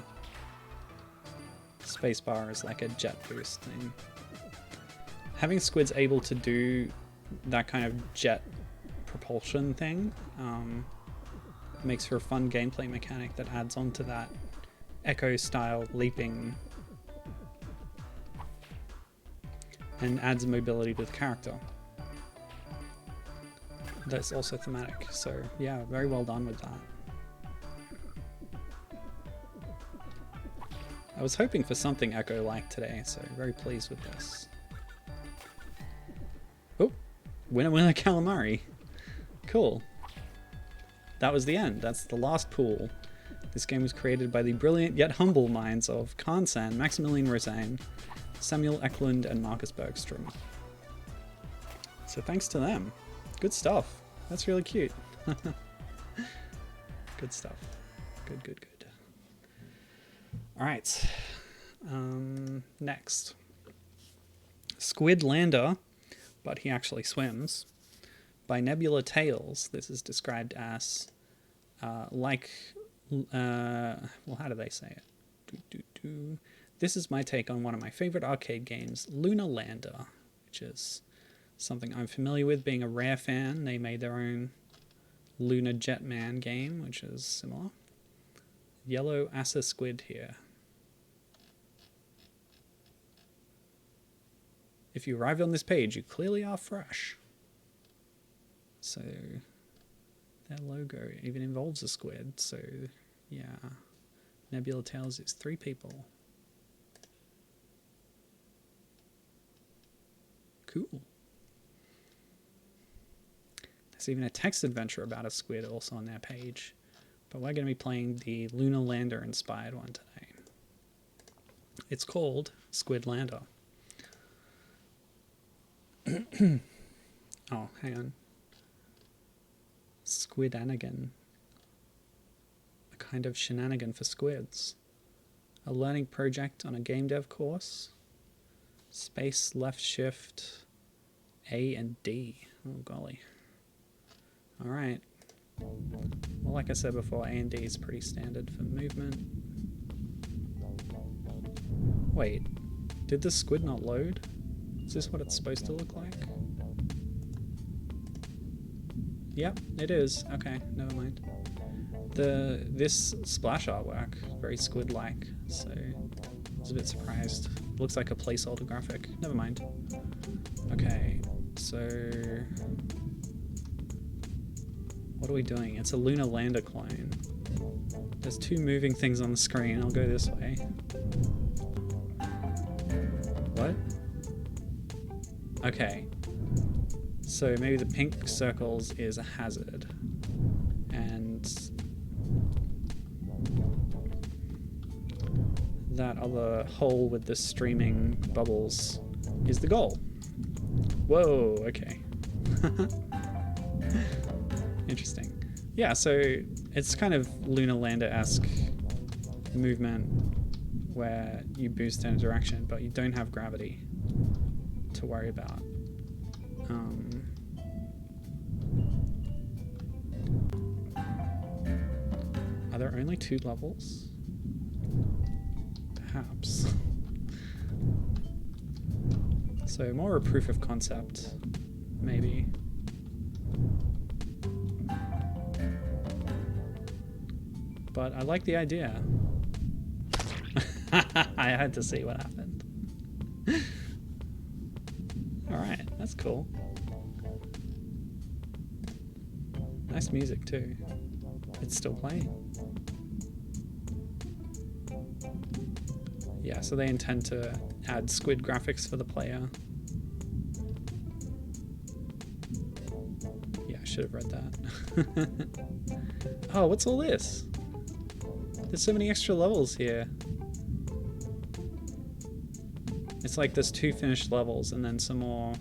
Spacebar is like a jet boost thing. Having squids able to do that kind of jet propulsion thing makes for a fun gameplay mechanic that adds on to that echo style leaping and adds mobility to the character. That's also thematic, so yeah, very well done with that. I was hoping for something echo-like today, so very pleased with this. Oh, winner calamari. Cool. That was the end. That's the last pool. This game was created by the brilliant yet humble minds of Khan-san, Maximilian Rosane, Samuel Eklund, and Marcus Bergstrom. So thanks to them. Good stuff. That's really cute. Good stuff. Good, good, good. Alright. Next. Squid Lander, but he actually swims, by Nebula Tales. This is described as well, how do they say it? This is my take on one of my favorite arcade games, Lunar Lander, which is something I'm familiar with, being a Rare fan. They made their own Lunar Jetman game, which is similar. Yellow Asa Squid here. If you arrived on this page, you clearly are fresh. So their logo even involves a squid, so yeah. Nebula Tales is 3 people. Cool. There's even a text adventure about a squid also on their page. But we're going to be playing the Lunar Lander inspired one today. It's called Squid Lander. Oh, hang on. Squidanigan. A kind of shenanigan for squids. A learning project on a game dev course. Space left shift A and D. Oh golly. Alright. Well, like I said before, A and D is pretty standard for movement. Wait, did the squid not load? Is this what it's supposed to look like? Yep, it is. Okay, never mind. This splash artwork, very squid-like, so I was a bit surprised. Looks like a placeholder graphic. Never mind. Okay, so what are we doing? It's a Lunar Lander clone. There's 2 moving things on the screen. I'll go this way. What? Okay. So maybe the pink circles is a hazard. And that other hole with the streaming bubbles is the goal. Whoa, okay. Interesting. Yeah, so it's kind of Lunar Lander-esque movement where you boost in a direction, but you don't have gravity to worry about. Are there only 2 levels? Perhaps. So more a proof of concept, maybe. But I like the idea. I had to see what happened. Alright, that's cool. Nice music too. It's still playing. Yeah, so they intend to add squid graphics for the player. Yeah, I should have read that. Oh, what's all this? There's so many extra levels here. It's like there's 2 finished levels and then some more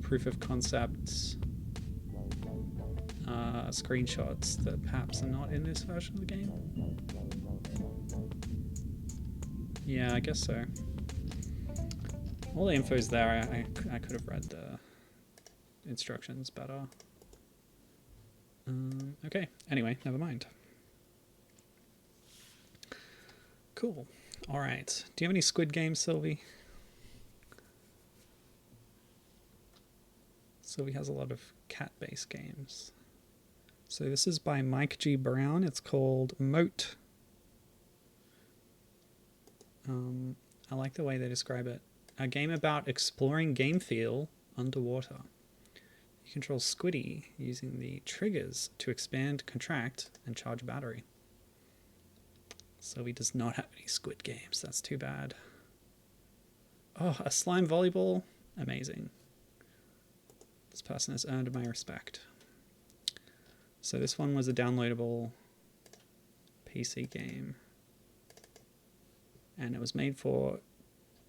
proof of concepts screenshots that perhaps are not in this version of the game. Yeah, I guess so. All the info's there. I could have read the instructions better. Okay, anyway, never mind. Cool. Alright. Do you have any Squid games, Sylvie? Sylvie has a lot of cat-based games. So this is by Mike G. Brown. It's called Moat. I like the way they describe it. A game about exploring game feel underwater. You control Squiddy using the triggers to expand, contract, and charge a battery. So he does not have any Squid games. That's too bad. Oh, a slime volleyball. Amazing. This person has earned my respect. So this one was a downloadable PC game. And it was made for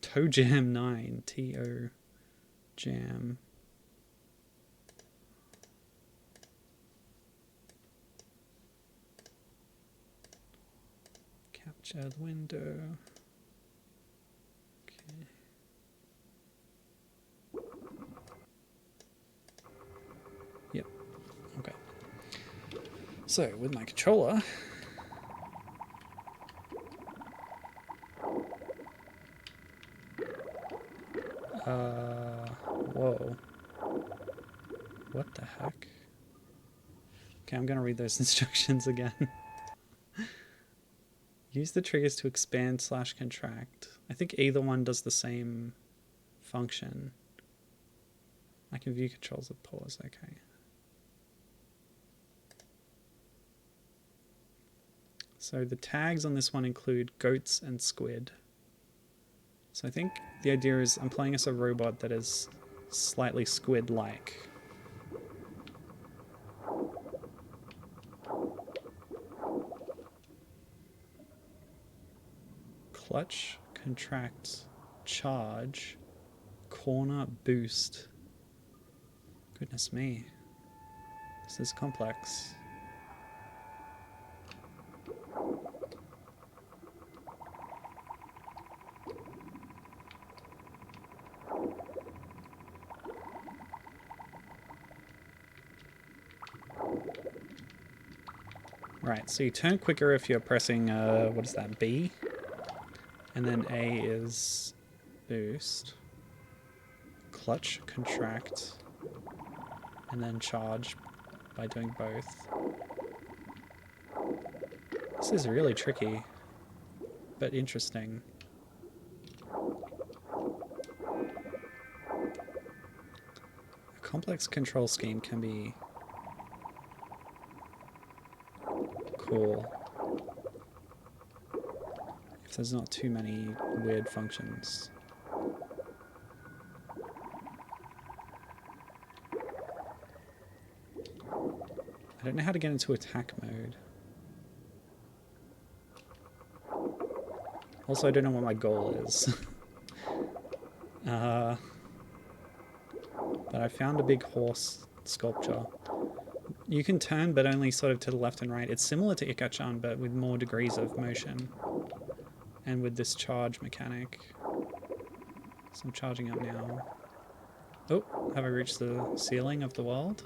Toe Jam 9. T-O Jam. Capture the window. Okay. Yep. Okay. So with my controller, whoa. What the heck? Okay, I'm gonna read those instructions again. Use the triggers to expand / contract. I think either one does the same function. I can view controls with pause, okay. So the tags on this one include goats and squid. So I think the idea is I'm playing as a robot that is slightly squid-like. Clutch, contract, charge, corner, boost. Goodness me. This is complex. Right, so you turn quicker if you're pressing, what is that, B? And then A is boost. Clutch, contract, and then charge by doing both. This is really tricky, but interesting. A complex control scheme can be cool if there's not too many weird functions. I don't know how to get into attack mode. Also, I don't know what my goal is. But I found a big horse sculpture. You can turn, but only sort of to the left and right. It's similar to Ika-chan, but with more degrees of motion. And with this charge mechanic. So I'm charging up now. Oh, have I reached the ceiling of the world?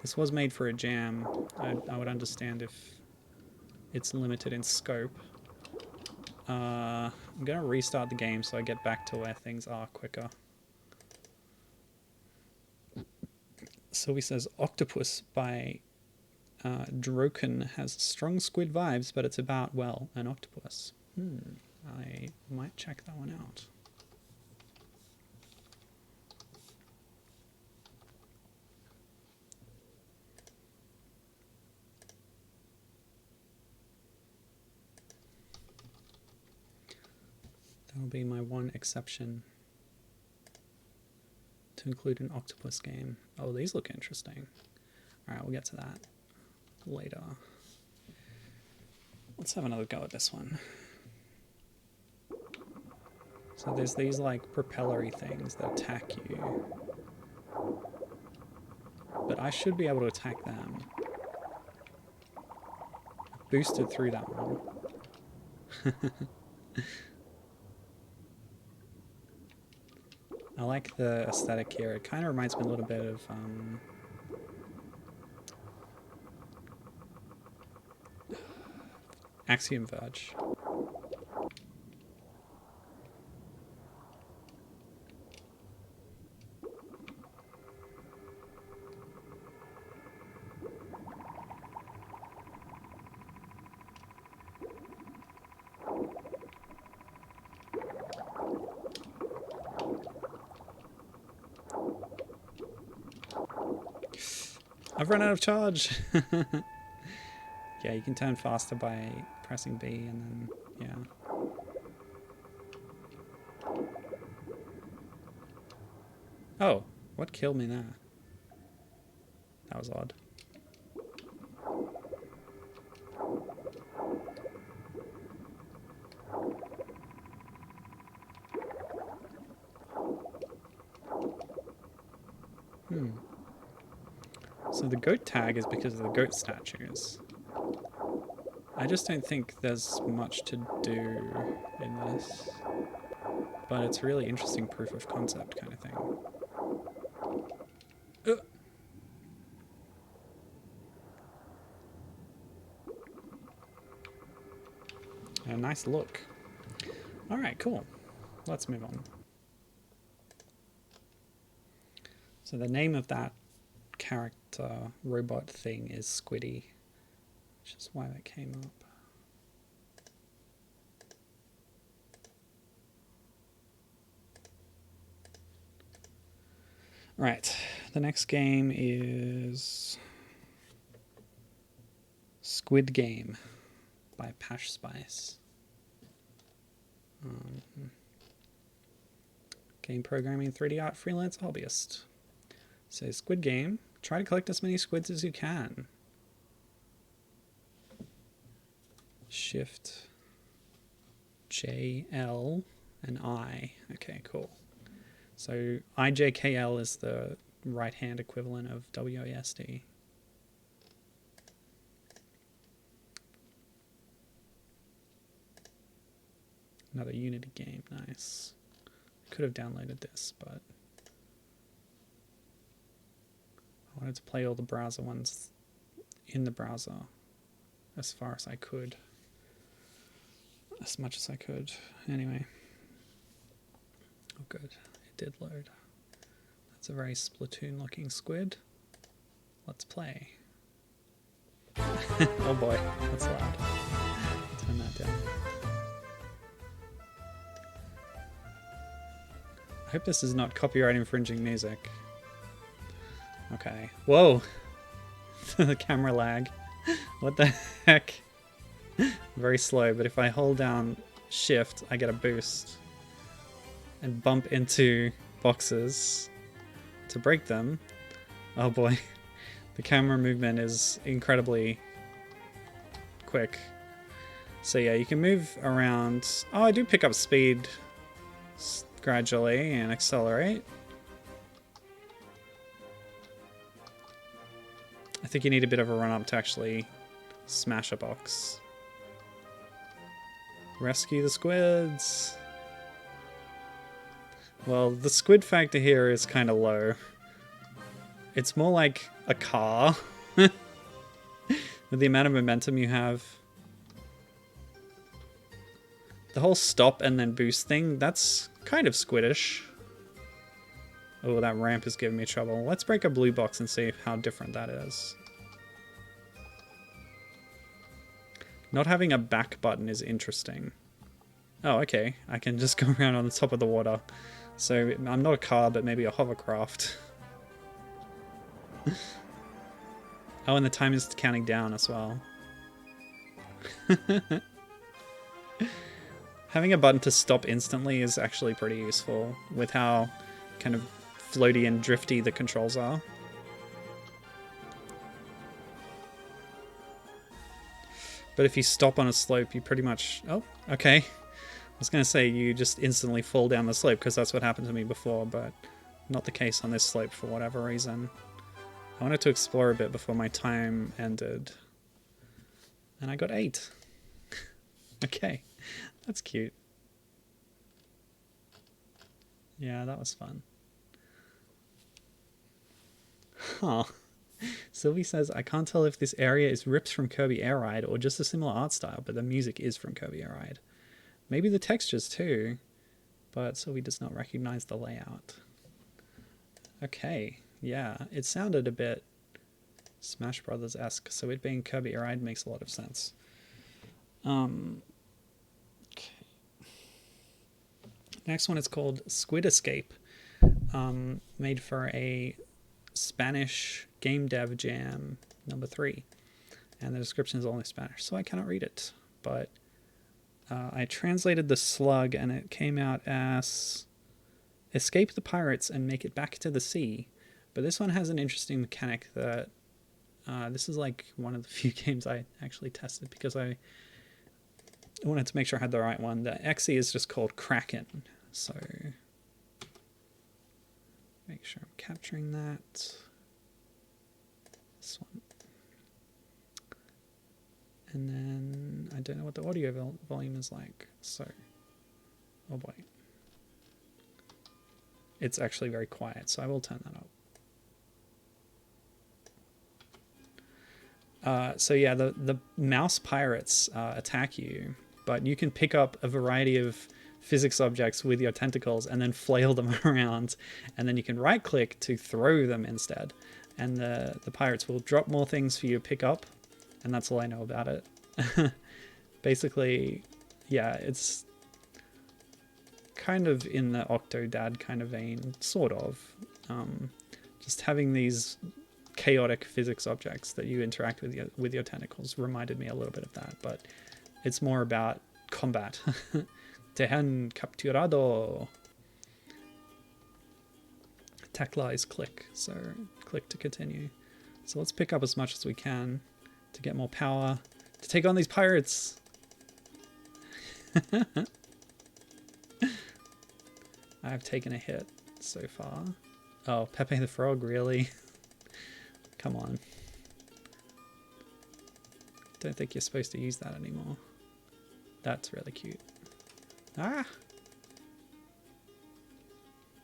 This was made for a jam. I would understand if it's limited in scope. I'm going to restart the game so I get back to where things are quicker. Sylvie says Octopus by Droken has strong squid vibes, but it's about, well, an octopus. I might check that one out. That'll be my one exception to include an octopus game. Oh, these look interesting. Alright, we'll get to that later. Let's have another go at this one. So there's these like propellery things that attack you. But I should be able to attack them. Boosted through that one. I like the aesthetic here. It kind of reminds me a little bit of Axiom Verge. I've run out of charge! Yeah, you can turn faster by pressing B and then, yeah. Oh, what killed me there? That was odd. So the goat tag is because of the goat statues. I just don't think there's much to do in this. But it's really interesting proof of concept kind of thing. A nice look. Alright, cool. Let's move on. So the name of that character robot thing is Squiddy, which is why that came up. Right, the next game is Squid Game by Pash Spice. Game programming, 3D art, freelance hobbyist. So Squid Game, try to collect as many squids as you can. Shift J, L, and I. Okay, cool. So IJKL is the right-hand equivalent of WASD. Another Unity game, nice. Could have downloaded this, but I wanted to play all the browser ones in the browser as far as I could. As much as I could. Anyway. Oh good, it did load. That's a very Splatoon looking squid. Let's play. Oh boy, that's loud. Turn that down. I hope this is not copyright infringing music. Okay. Whoa! The camera lag. What the heck? Very slow, but if I hold down shift, I get a boost. And bump into boxes to break them. Oh boy. The camera movement is incredibly quick. So yeah, you can move around. Oh, I do pick up speed gradually and accelerate. I think you need a bit of a run up to actually smash a box. Rescue the squids. Well, the squid factor here is kind of low. It's more like a car. With the amount of momentum you have. The whole stop and then boost thing, that's kind of squiddish. Oh, that ramp is giving me trouble. Let's break a blue box and see how different that is. Not having a back button is interesting. Oh, okay. I can just go around on the top of the water. So I'm not a car, but maybe a hovercraft. Oh, and the time is counting down as well. Having a button to stop instantly is actually pretty useful with how kind of floaty and drifty the controls are. But if you stop on a slope, you pretty much... Oh, okay. I was going to say you just instantly fall down the slope because that's what happened to me before, but not the case on this slope for whatever reason. I wanted to explore a bit before my time ended. And I got 8. Okay, that's cute. Yeah, that was fun. Huh. Sylvie says, I can't tell if this area is ripped from Kirby Air Ride or just a similar art style, but the music is from Kirby Air Ride. Maybe the textures too, but Sylvie does not recognize the layout. Okay, yeah, it sounded a bit Smash Brothers-esque, so it being Kirby Air Ride makes a lot of sense. Okay. Next one is called Squid Escape, made for a Spanish Game Dev Jam #3, and the description is only Spanish, so I cannot read it, but I translated the slug and it came out as escape the pirates and make it back to the sea. But this one has an interesting mechanic that this is like one of the few games I actually tested because I wanted to make sure I had the right one. The XE is just called Kraken, so make sure I'm capturing that. This one. And then I don't know what the audio volume is like, so, oh boy. It's actually very quiet, so I will turn that up. So yeah, the mouse pirates attack you, but you can pick up a variety of physics objects with your tentacles and then flail them around, and then you can right click to throw them instead, and the pirates will drop more things for you to pick up, and that's all I know about it. Basically, yeah, it's kind of in the Octodad kind of vein, sort of. Just having these chaotic physics objects that you interact with your tentacles reminded me a little bit of that, but it's more about combat. Te han capturado. Tecla is click, so click to continue. So let's pick up as much as we can to get more power to take on these pirates. I've taken a hit so far. Oh, Pepe the Frog, really? Come on. Don't think you're supposed to use that anymore. That's really cute. Ah!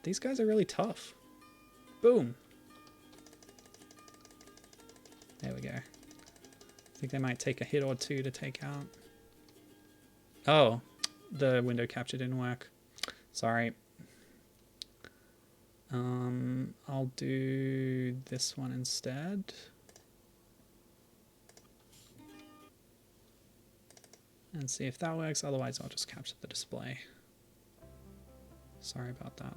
These guys are really tough. Boom! There we go. I think they might take a hit or two to take out. Oh, the window capture didn't work. Sorry. I'll do this one instead. And see if that works, otherwise I'll just capture the display. Sorry about that.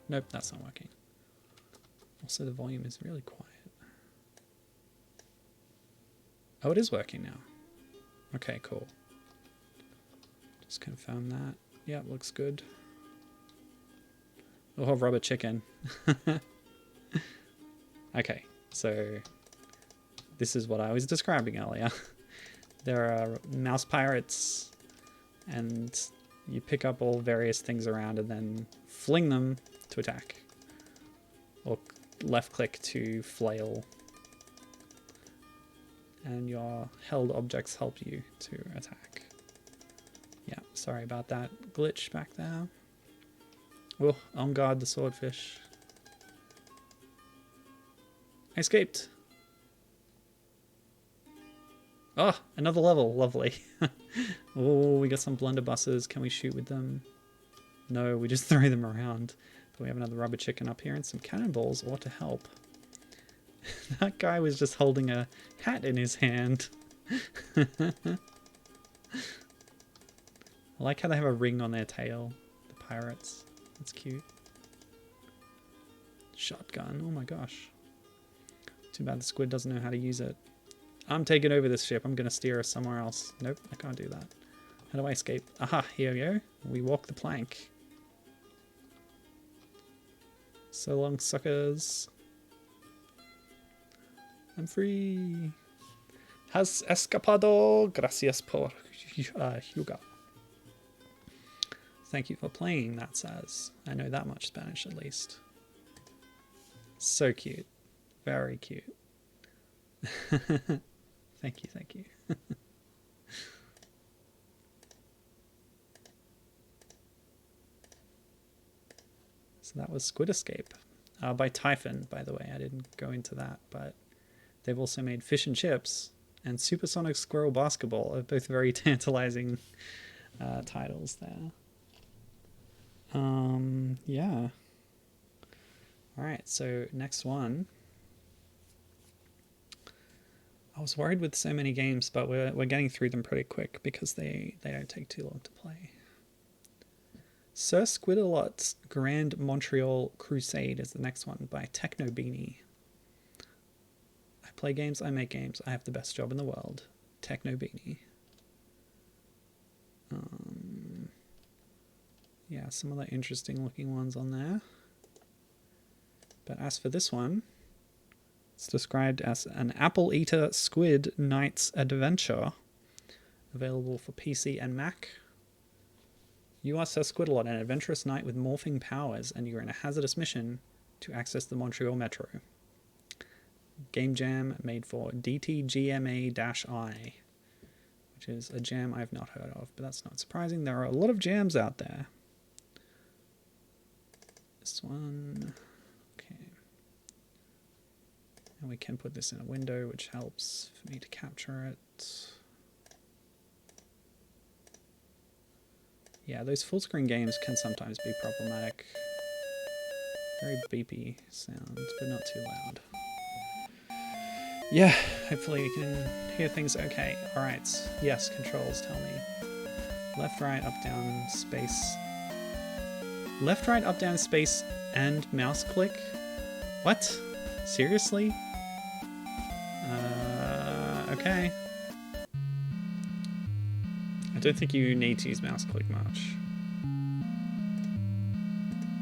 Nope, that's not working. Also, the volume is really quiet. Oh, it is working now. Okay, cool. Just confirm that. Yeah, looks good. Oh, rubber chicken. Okay, so this is what I was describing earlier. There are mouse pirates, and you pick up all various things around and then fling them to attack. Or left click to flail. And your held objects help you to attack. Yeah, sorry about that glitch back there. Oh, on guard, the swordfish. I escaped. Oh, another level. Lovely. Oh, we got some blunderbusses. Can we shoot with them? No, we just throw them around. But we have another rubber chicken up here and some cannonballs ought to help. That guy was just holding a hat in his hand. I like how they have a ring on their tail, the pirates. That's cute. Shotgun, oh my gosh. Too bad the squid doesn't know how to use it. I'm taking over this ship. I'm going to steer us somewhere else. Nope, I can't do that. How do I escape? Aha, here we go. We walk the plank. So long, suckers. I'm free. Has escapado. Gracias por jugar. Thank you for playing, that says. I know that much Spanish at least. So cute. Very cute. Thank you, thank you. So that was Squid Escape. By Typhon, by the way. I didn't go into that, but they've also made Fish and Chips and Supersonic Squirrel Basketball are both very tantalizing titles there. Yeah. Alright, so next one. I was worried with so many games, but we're getting through them pretty quick because they don't take too long to play. Sir Squidalot's Grand Montreal Crusade is the next one by Techno Beanie. I play games, I make games, I have the best job in the world. Techno Beanie. Yeah, some other interesting looking ones on there. But as for this one, it's described as an Apple Eater Squid Knight's Adventure. Available for PC and Mac. You are Sir Squidalot, an adventurous knight with morphing powers, and you're in a hazardous mission to access the Montreal Metro. Game jam made for DTGMA-I, which is a jam I've not heard of, but that's not surprising. There are a lot of jams out there. This one, okay. And we can put this in a window, which helps for me to capture it. Yeah, those full screen games can sometimes be problematic. Very beepy sound, but not too loud. Yeah, hopefully you can hear things okay. Alright, yes, controls tell me. Left, right, up, down, space. Left, right, up, down, space, and mouse click? What? Seriously? Okay. I don't think you need to use mouse click much.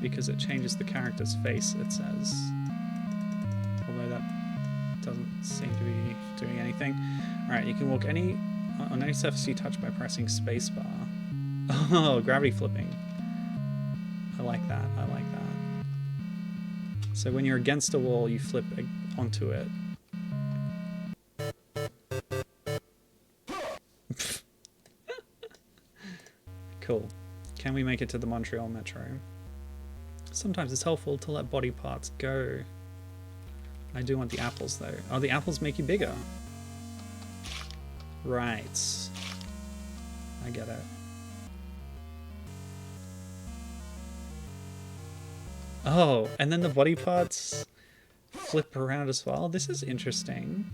Because it changes the character's face, it says. Although that doesn't seem to be doing anything. Alright, you can walk on any surface you touch by pressing spacebar. Oh, gravity flipping. I like that, I like that. So when you're against a wall, you flip onto it. Cool. Can we make it to the Montreal Metro? Sometimes it's helpful to let body parts go. I do want the apples though. Oh, the apples make you bigger. Right. I get it. Oh, and then the body parts flip around as well. This is interesting.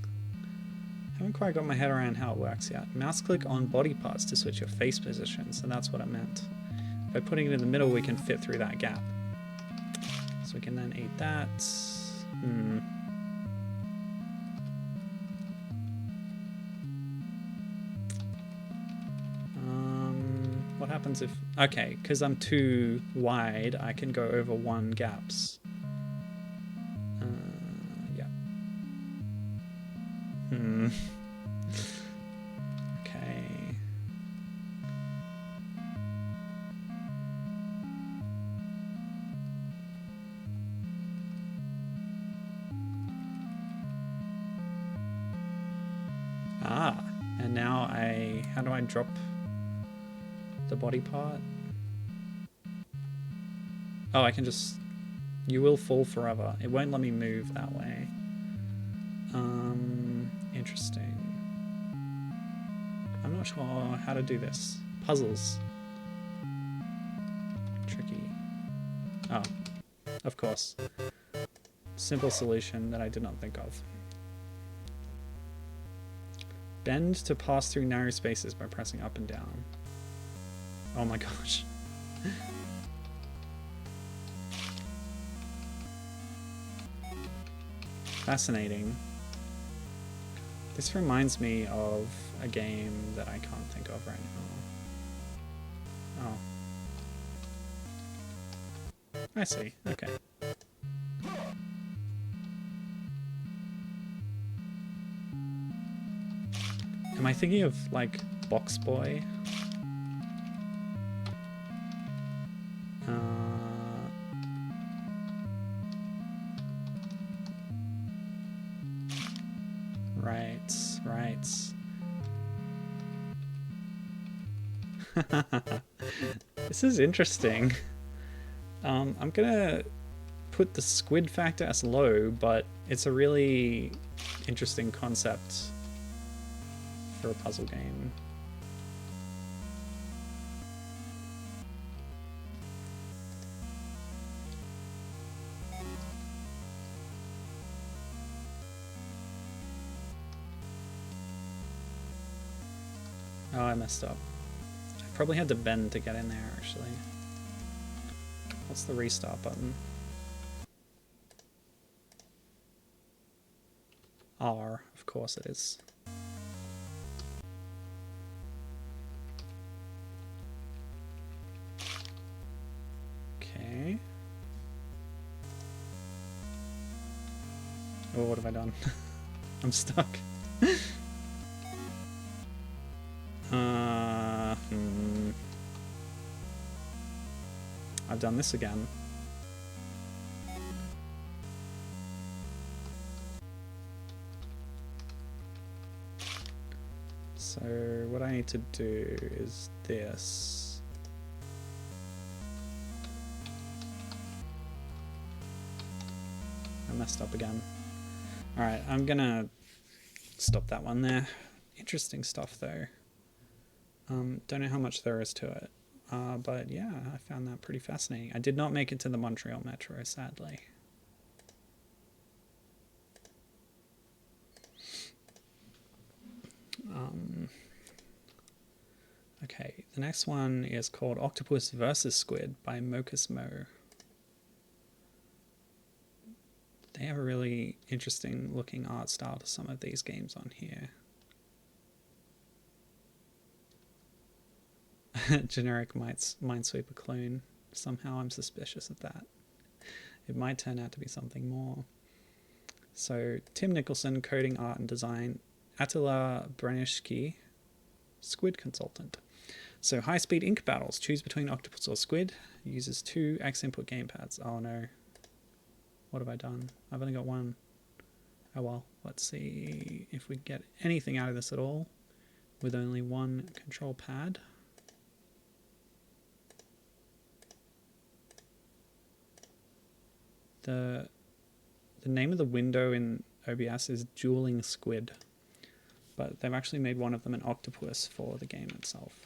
Haven't quite got my head around how it works yet. Mouse click on body parts to switch your face position, so that's what I meant. By putting it in the middle, we can fit through that gap. So we can then eat that. What happens if... Okay, because I'm too wide, I can go over one gaps. Yeah. Okay. Ah, and now how do I drop the body part? Oh, I can just... You will fall forever. It won't let me move that way. Interesting. I'm not sure how to do this. Puzzles. Tricky. Oh, of course. Simple solution that I did not think of. Bend to pass through narrow spaces by pressing up and down. Oh my gosh. Fascinating. This reminds me of a game that I can't think of right now. Oh. I see. Okay. Am I thinking of, like, Box Boy? Right. This is interesting. I'm gonna put the squid factor as low, but it's a really interesting concept for a puzzle game. Oh, I messed up. I probably had to bend to get in there, actually. What's the restart button? R, of course it is. Okay. Oh, what have I done? I'm stuck. I've done this again. So what I need to do is this. I messed up again. Alright, I'm gonna stop that one there. Interesting stuff though. Don't know how much there is to it. But yeah, I found that pretty fascinating. I did not make it to the Montreal Metro, sadly. Okay, the next one is called Octopus vs. Squid by Mocus Mo. They have a really interesting looking art style to some of these games on here. Generic Minesweeper clone. Somehow I'm suspicious of that. It might turn out to be something more. So Tim Nicholson, coding, art and design. Attila Braniszki, squid consultant. So high-speed ink battles. Choose between octopus or squid. Uses 2 X input gamepads. Oh no. What have I done? I've only got one. Oh well. Let's see if we get anything out of this at all with only one control pad. The name of the window in OBS is Dueling Squid, but they've actually made one of them an octopus for the game itself.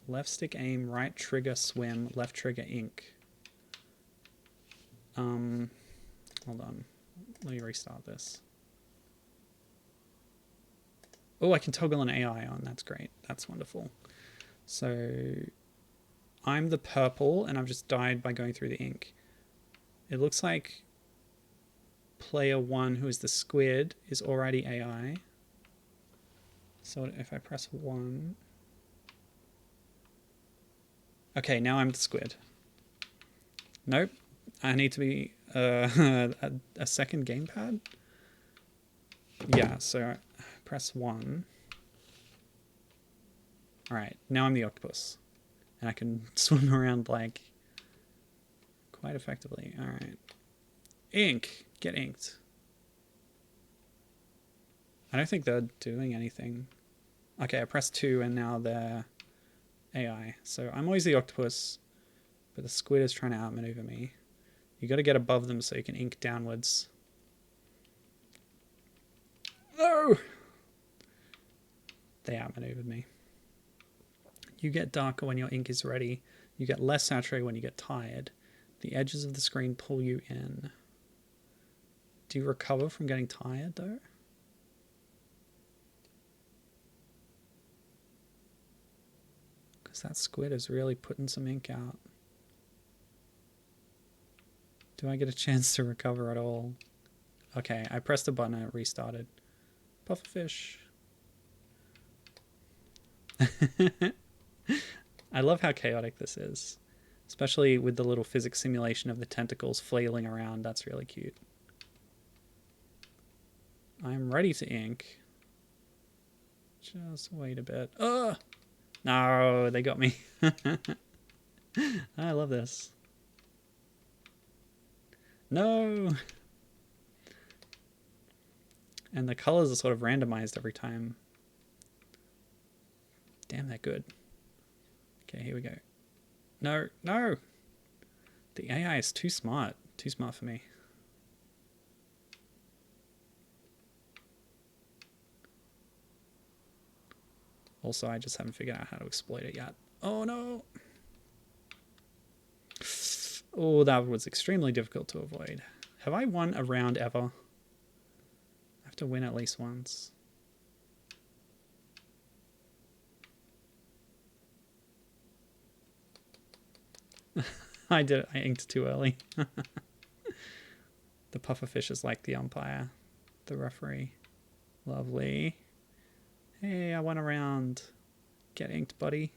Left stick aim, right trigger swim, left trigger ink. Hold on. Let me restart this. Oh, I can toggle an AI on. That's great. That's wonderful. So I'm the purple and I've just died by going through the ink. It looks like player 1, who is the squid, is already AI. So if I press 1... Okay, now I'm the squid. Nope. I need to be a second gamepad? Yeah, so press 1. Alright, now I'm the octopus. And I can swim around, like, quite effectively. Alright. Ink! Get inked. I don't think they're doing anything. Okay, I pressed 2 and now they're AI. So I'm always the octopus, but the squid is trying to outmaneuver me. You got to get above them so you can ink downwards. No! They outmaneuvered me. You get darker when your ink is ready. You get less saturated when you get tired. The edges of the screen pull you in. Do you recover from getting tired though? Because that squid is really putting some ink out. Do I get a chance to recover at all? Okay, I pressed a button and it restarted. Pufferfish. I love how chaotic this is. Especially with the little physics simulation of the tentacles flailing around. That's really cute. I'm ready to ink. Just wait a bit. Oh! No, they got me. I love this. No! And the colors are sort of randomized every time. Damn, they're good. Okay, here we go. No, no! The AI is too smart. Too smart for me. Also, I just haven't figured out how to exploit it yet. Oh no! Oh, that was extremely difficult to avoid. Have I won a round ever? I have to win at least once. I did it. I inked too early. The pufferfish is like the umpire, the referee. Lovely. Hey, I won a round. Get inked, buddy.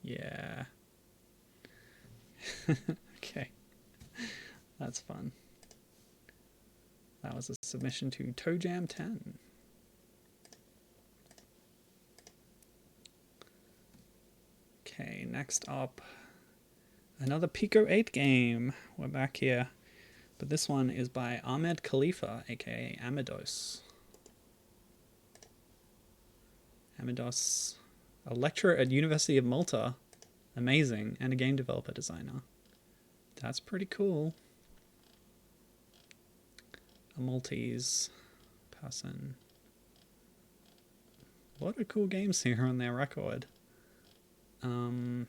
Yeah. Okay. That's fun. That was a submission to Toe Jam 10. Okay, next up, another Pico 8 game. We're back here. But this one is by Ahmed Khalifa, aka Amados. Amados, a lecturer at University of Malta. Amazing. And a game developer designer. That's pretty cool. A Maltese person. A lot of cool games here on their record. Oh,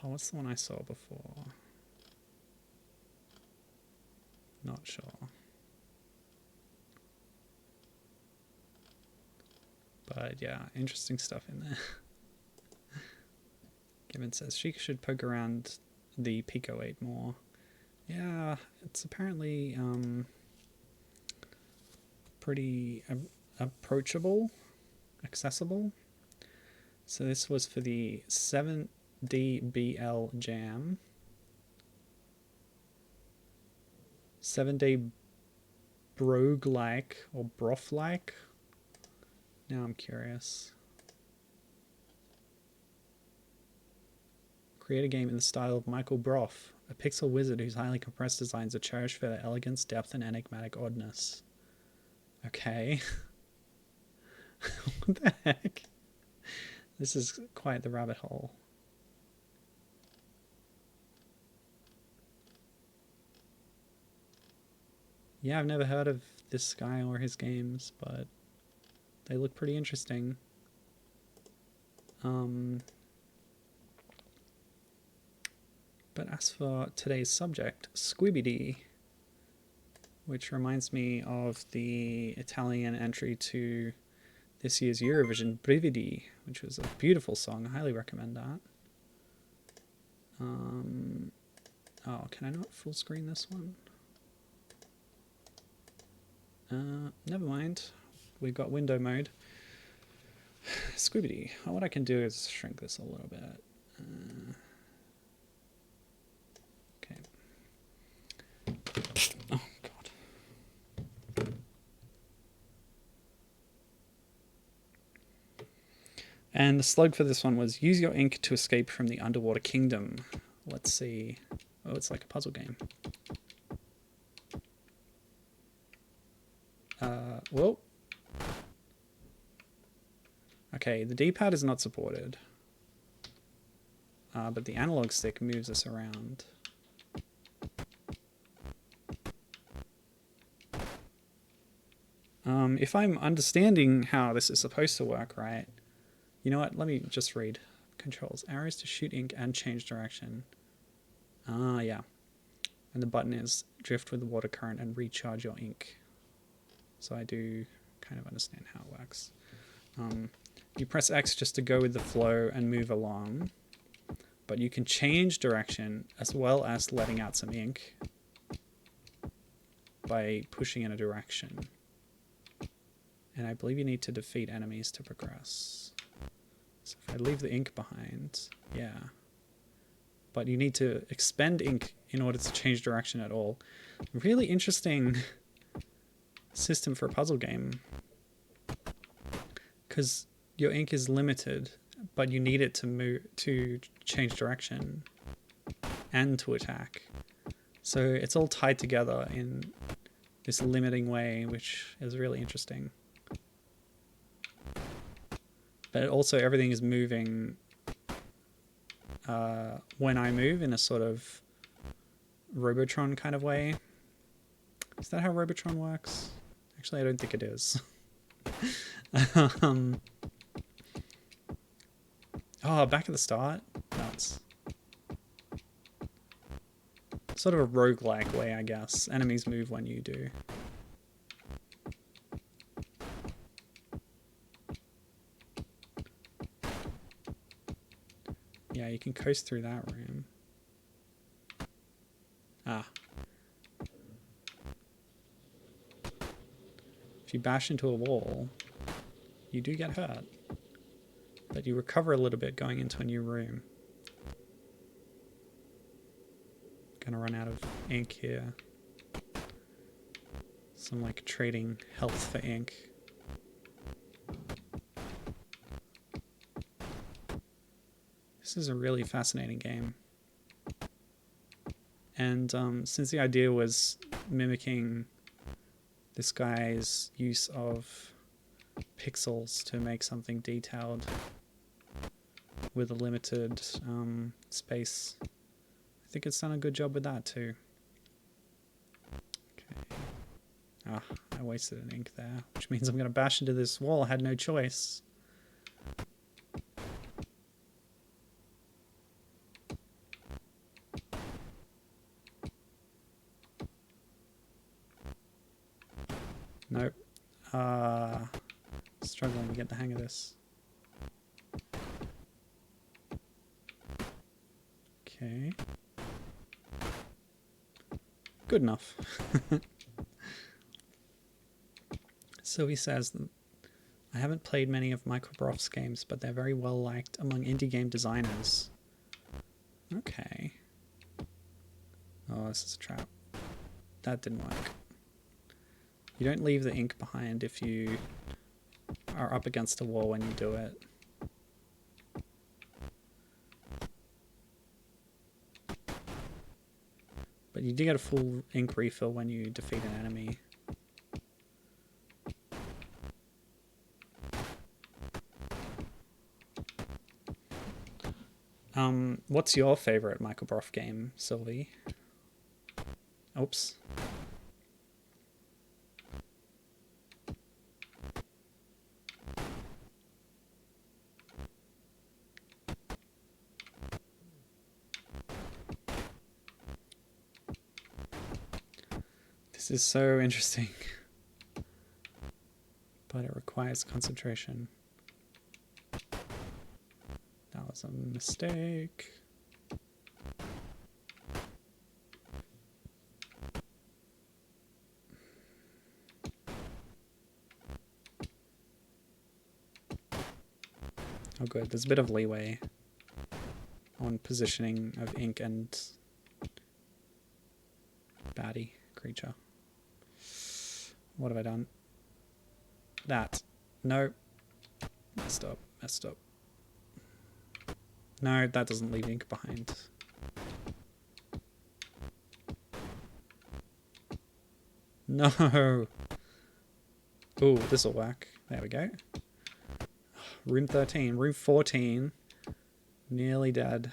what's the one I saw before? Not sure. But yeah, interesting stuff in there. Gibbon says she should poke around the Pico 8 more. Yeah, it's apparently pretty approachable, accessible. So this was for the 7DBL Jam. 7-day brogue-like or broth-like. Now I'm curious. Create a game in the style of Michael Broth, a pixel wizard whose highly compressed designs are cherished for their elegance, depth, and enigmatic oddness. Okay. What the heck? This is quite the rabbit hole. Yeah, I've never heard of this guy or his games, but they look pretty interesting. But as for today's subject, Squid-based, which reminds me of the Italian entry to this year's Eurovision, Brividi, which was a beautiful song. I highly recommend that. Oh, can I not full screen this one? Never mind. We've got window mode. Squid-based. What I can do is shrink this a little bit. Okay. Oh, God. And the slug for this one was use your ink to escape from the underwater kingdom. Let's see. Oh, it's like a puzzle game. Whoa. Okay, the D-pad is not supported. But the analog stick moves us around. If I'm understanding how this is supposed to work, right? You know what? Let me just read. Controls. Arrows to shoot ink and change direction. Yeah. And the button is drift with the water current and recharge your ink. So I do kind of understand how it works. You press X just to go with the flow and move along. But you can change direction as well as letting out some ink. by pushing in a direction. And I believe you need to defeat enemies to progress. So if I leave the ink behind, yeah. But you need to expend ink in order to change direction at all. Really interesting system for a puzzle game. Because your ink is limited, but you need it to move, to change direction and to attack. So it's all tied together in this limiting way, which is really interesting. But also everything is moving when I move in a sort of Robotron kind of way. Is that how Robotron works? Actually, I don't think it is. Oh, back at the start? Nuts. Sort of a roguelike way, I guess. Enemies move when you do. Yeah, you can coast through that room. Ah. If you bash into a wall, you do get hurt. But you recover a little bit going into a new room. Gonna run out of ink here. So I'm like trading health for ink. This is a really fascinating game. And since the idea was mimicking this guy's use of pixels to make something detailed with a limited space, I think it's done a good job with that too. Okay. Ah, I wasted an ink there, which means I'm going to bash into this wall. I had no choice. Nope. Struggling to get the hang of this. Okay. Good enough. So he says, I haven't played many of Microsoft's games, but they're very well liked among indie game designers. Okay. Oh, this is a trap. That didn't work. You don't leave the ink behind if you are up against a wall when you do it. But you do get a full ink refill when you defeat an enemy. What's your favorite Microsoft game, Sylvie? Oops. This is so interesting. But it requires concentration. That was a mistake. Oh good, there's a bit of leeway on positioning of ink and baddie creature. What have I done? That. No. Messed up, messed up. No, that doesn't leave ink behind. No! Ooh, this'll work. There we go. Room 13. Room 14. Nearly dead.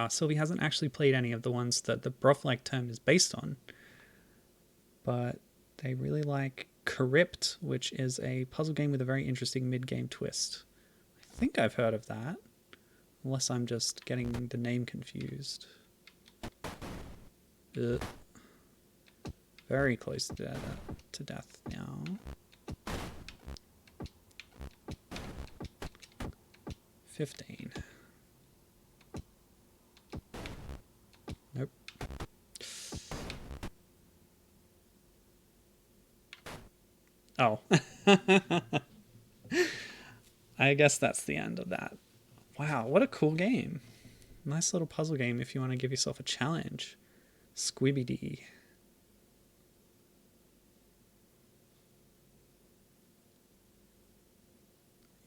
Sylvie hasn't actually played any of the ones that the Broth-like term is based on. But they really like Crypt, which is a puzzle game with a very interesting mid-game twist. I think I've heard of that. Unless I'm just getting the name confused. Ugh. Very close to death now. $15. Nope. Oh. I guess that's the end of that. Wow, what a cool game. Nice little puzzle game if you want to give yourself a challenge. Squibbity.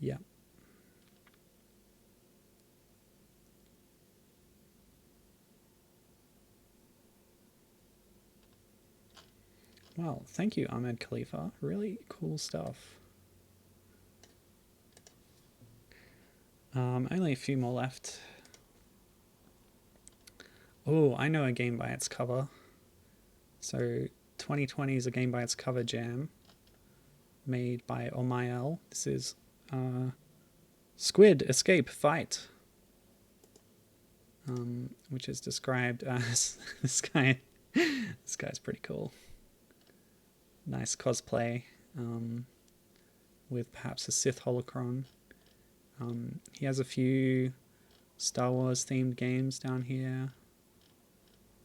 Yeah. Well, thank you, Ahmed Khalifa. Really cool stuff. Only a few more left. Oh, I know a game by its cover. So 2020 is a game by its cover jam made by Omayel. This is Squid, Escape, Fight. Which is described as this guy. This guy's pretty cool. Nice cosplay with perhaps a Sith holocron. He has a few Star Wars themed games down here.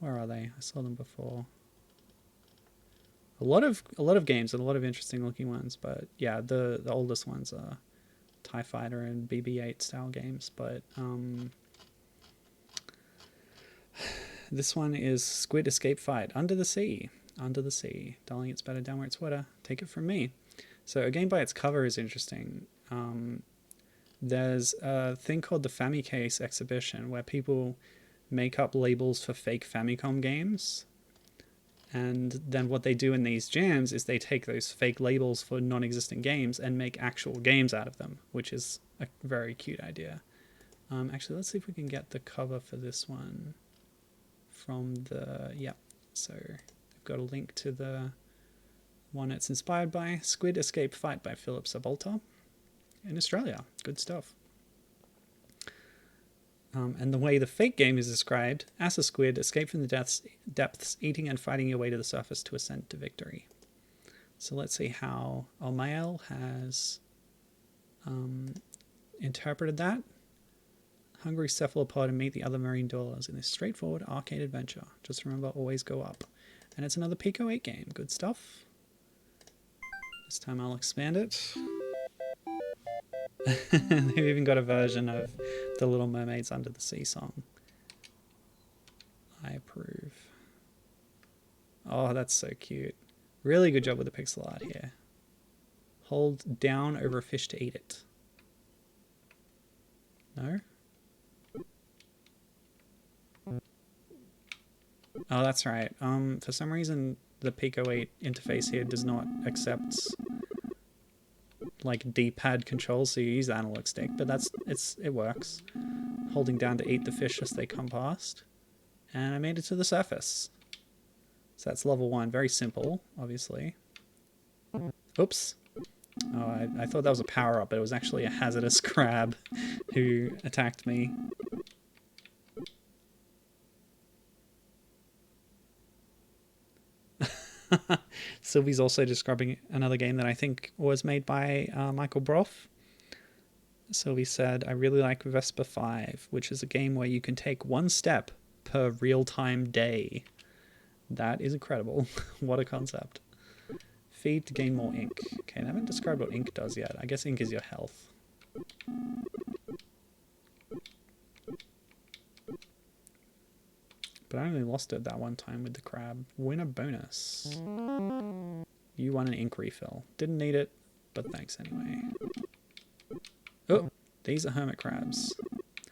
Where are they? I saw them before. A lot of games and a lot of interesting looking ones, but yeah, the oldest ones are TIE Fighter and BB-8 style games, but this one is Squid Escape Fight Under the Sea. Under the Sea. Darling, it's better down where it's wetter. Take it from me. So a game by its cover is interesting. There's a thing called the Famicase exhibition where people make up labels for fake Famicom games. And then what they do in these jams is they take those fake labels for non-existent games and make actual games out of them, which is a very cute idea. Actually, let's see if we can get the cover for this one from the... Yep. So I've got a link to the one it's inspired by. Squid Escape Fight by Philip Sabolta in Australia. Good stuff. And the way the fake game is described, as a squid, escape from the depths, eating and fighting your way to the surface to ascend to victory. So let's see how Almael has interpreted that. Hungry cephalopod and meet the other marine dwellers in this straightforward arcade adventure. Just remember, always go up. And it's another Pico 8 game. Good stuff. This time I'll expand it. They've even got a version of the Little Mermaids Under the Sea song. I approve. Oh, that's so cute. Really good job with the pixel art here. Hold down over a fish to eat it. No? Oh, that's right. For some reason, the Pico 8 interface here does not accept like D-pad controls, so you use the analog stick, but it works. Holding down to eat the fish as they come past. And I made it to the surface. So that's level 1. Very simple, obviously. Oops. Oh, I thought that was a power-up, but it was actually a hazardous crab who attacked me. Sylvie's also describing another game that I think was made by Michael Broff. Sylvie said, I really like Vespa 5, which is a game where you can take one step per real-time day. That is incredible. What a concept. Feed to gain more ink. Okay, I haven't described what ink does yet. I guess ink is your health. But I only lost it that one time with the crab. Winner bonus. You won an ink refill. Didn't need it, but thanks anyway. Oh, these are hermit crabs.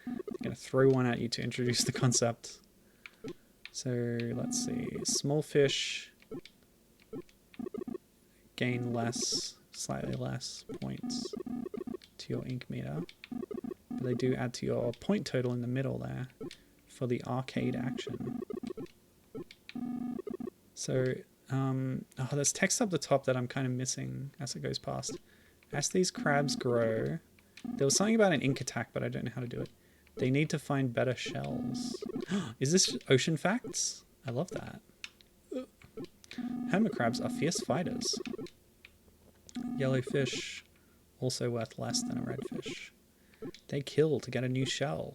I'm going to throw one at you to introduce the concept. So, let's see. Small fish gain less, slightly less points to your ink meter. But they do add to your point total in the middle there for the arcade action. So, there's text up the top that I'm kind of missing as it goes past. As these crabs grow, there was something about an ink attack, but I don't know how to do it. They need to find better shells. Is this ocean facts? I love that. Hermit crabs are fierce fighters. Yellowfish, also worth less than a redfish. They kill to get a new shell.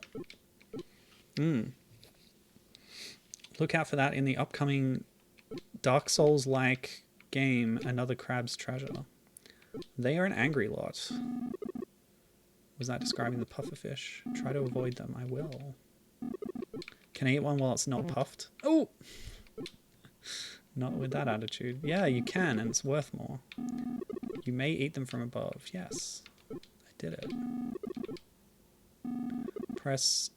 Look out for that in the upcoming Dark Souls-like game, Another Crab's Treasure. They are an angry lot. Was that describing the pufferfish? Try to avoid them. I will. Can I eat one while it's not puffed? Oh! Not with that attitude. Yeah, you can, and it's worth more. You may eat them from above. Yes. I did it. Press...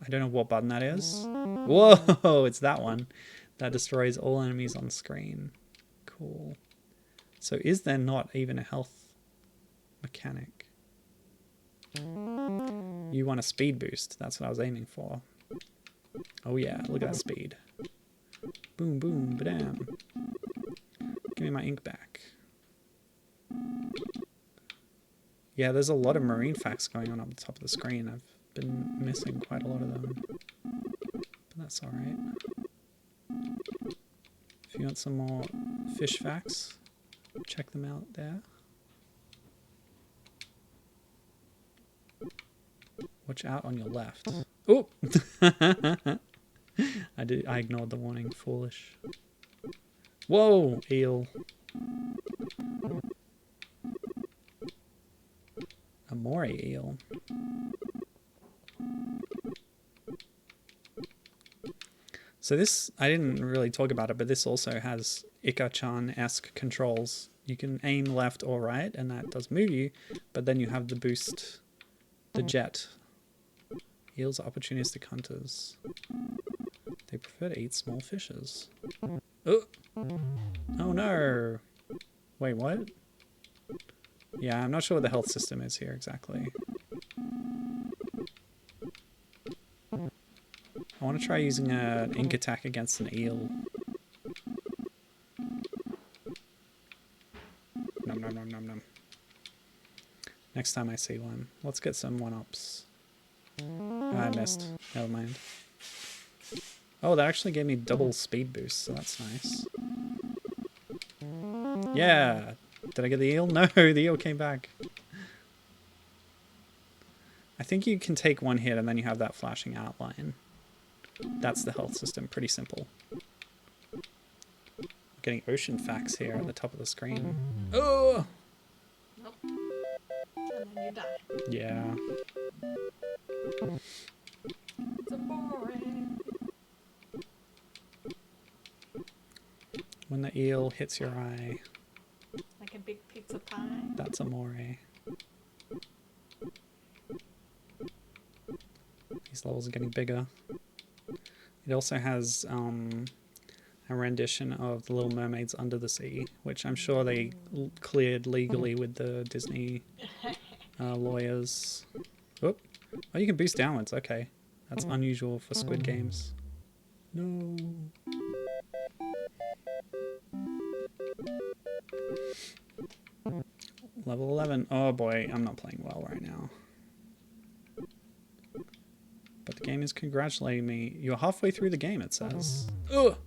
I don't know what button that is. Whoa! It's that one. That destroys all enemies on screen. Cool. So is there not even a health mechanic? You want a speed boost. That's what I was aiming for. Oh yeah, look at that speed. Boom, boom, ba-dam. Give me my ink back. Yeah, there's a lot of marine facts going on up the top of the screen. I've been missing quite a lot of them. But that's alright. If you want some more fish facts, check them out there. Watch out on your left. Oh! I ignored the warning. Foolish. Whoa! Eel. A moray eel. So this, I didn't really talk about it, but this also has Ika-chan-esque controls. You can aim left or right, and that does move you, but then you have the boost, the jet. Eels are opportunistic hunters. They prefer to eat small fishes. Oh! Oh no! Wait, what? Yeah, I'm not sure what the health system is here exactly. I want to try using an ink attack against an eel. Nom nom nom nom nom. Next time I see one. Let's get some one-ups. Oh, I missed. Never mind. Oh, that actually gave me double speed boost, so that's nice. Yeah! Did I get the eel? No, the eel came back. I think you can take one hit and then you have that flashing outline. That's the health system. Pretty simple. Getting ocean facts here at the top of the screen. Oh! Nope. And then you die. Yeah. So boring. When the eel hits your eye, Like a big pizza pie. that's a moray. These levels are getting bigger. It also has a rendition of The Little Mermaids Under the Sea, which I'm sure they cleared legally with the Disney lawyers. Oh, you can boost downwards. Okay. That's unusual for Squid games. No. Level 11. Oh boy, I'm not playing well right now. But the game is congratulating me. You're halfway through the game, it says. Ugh!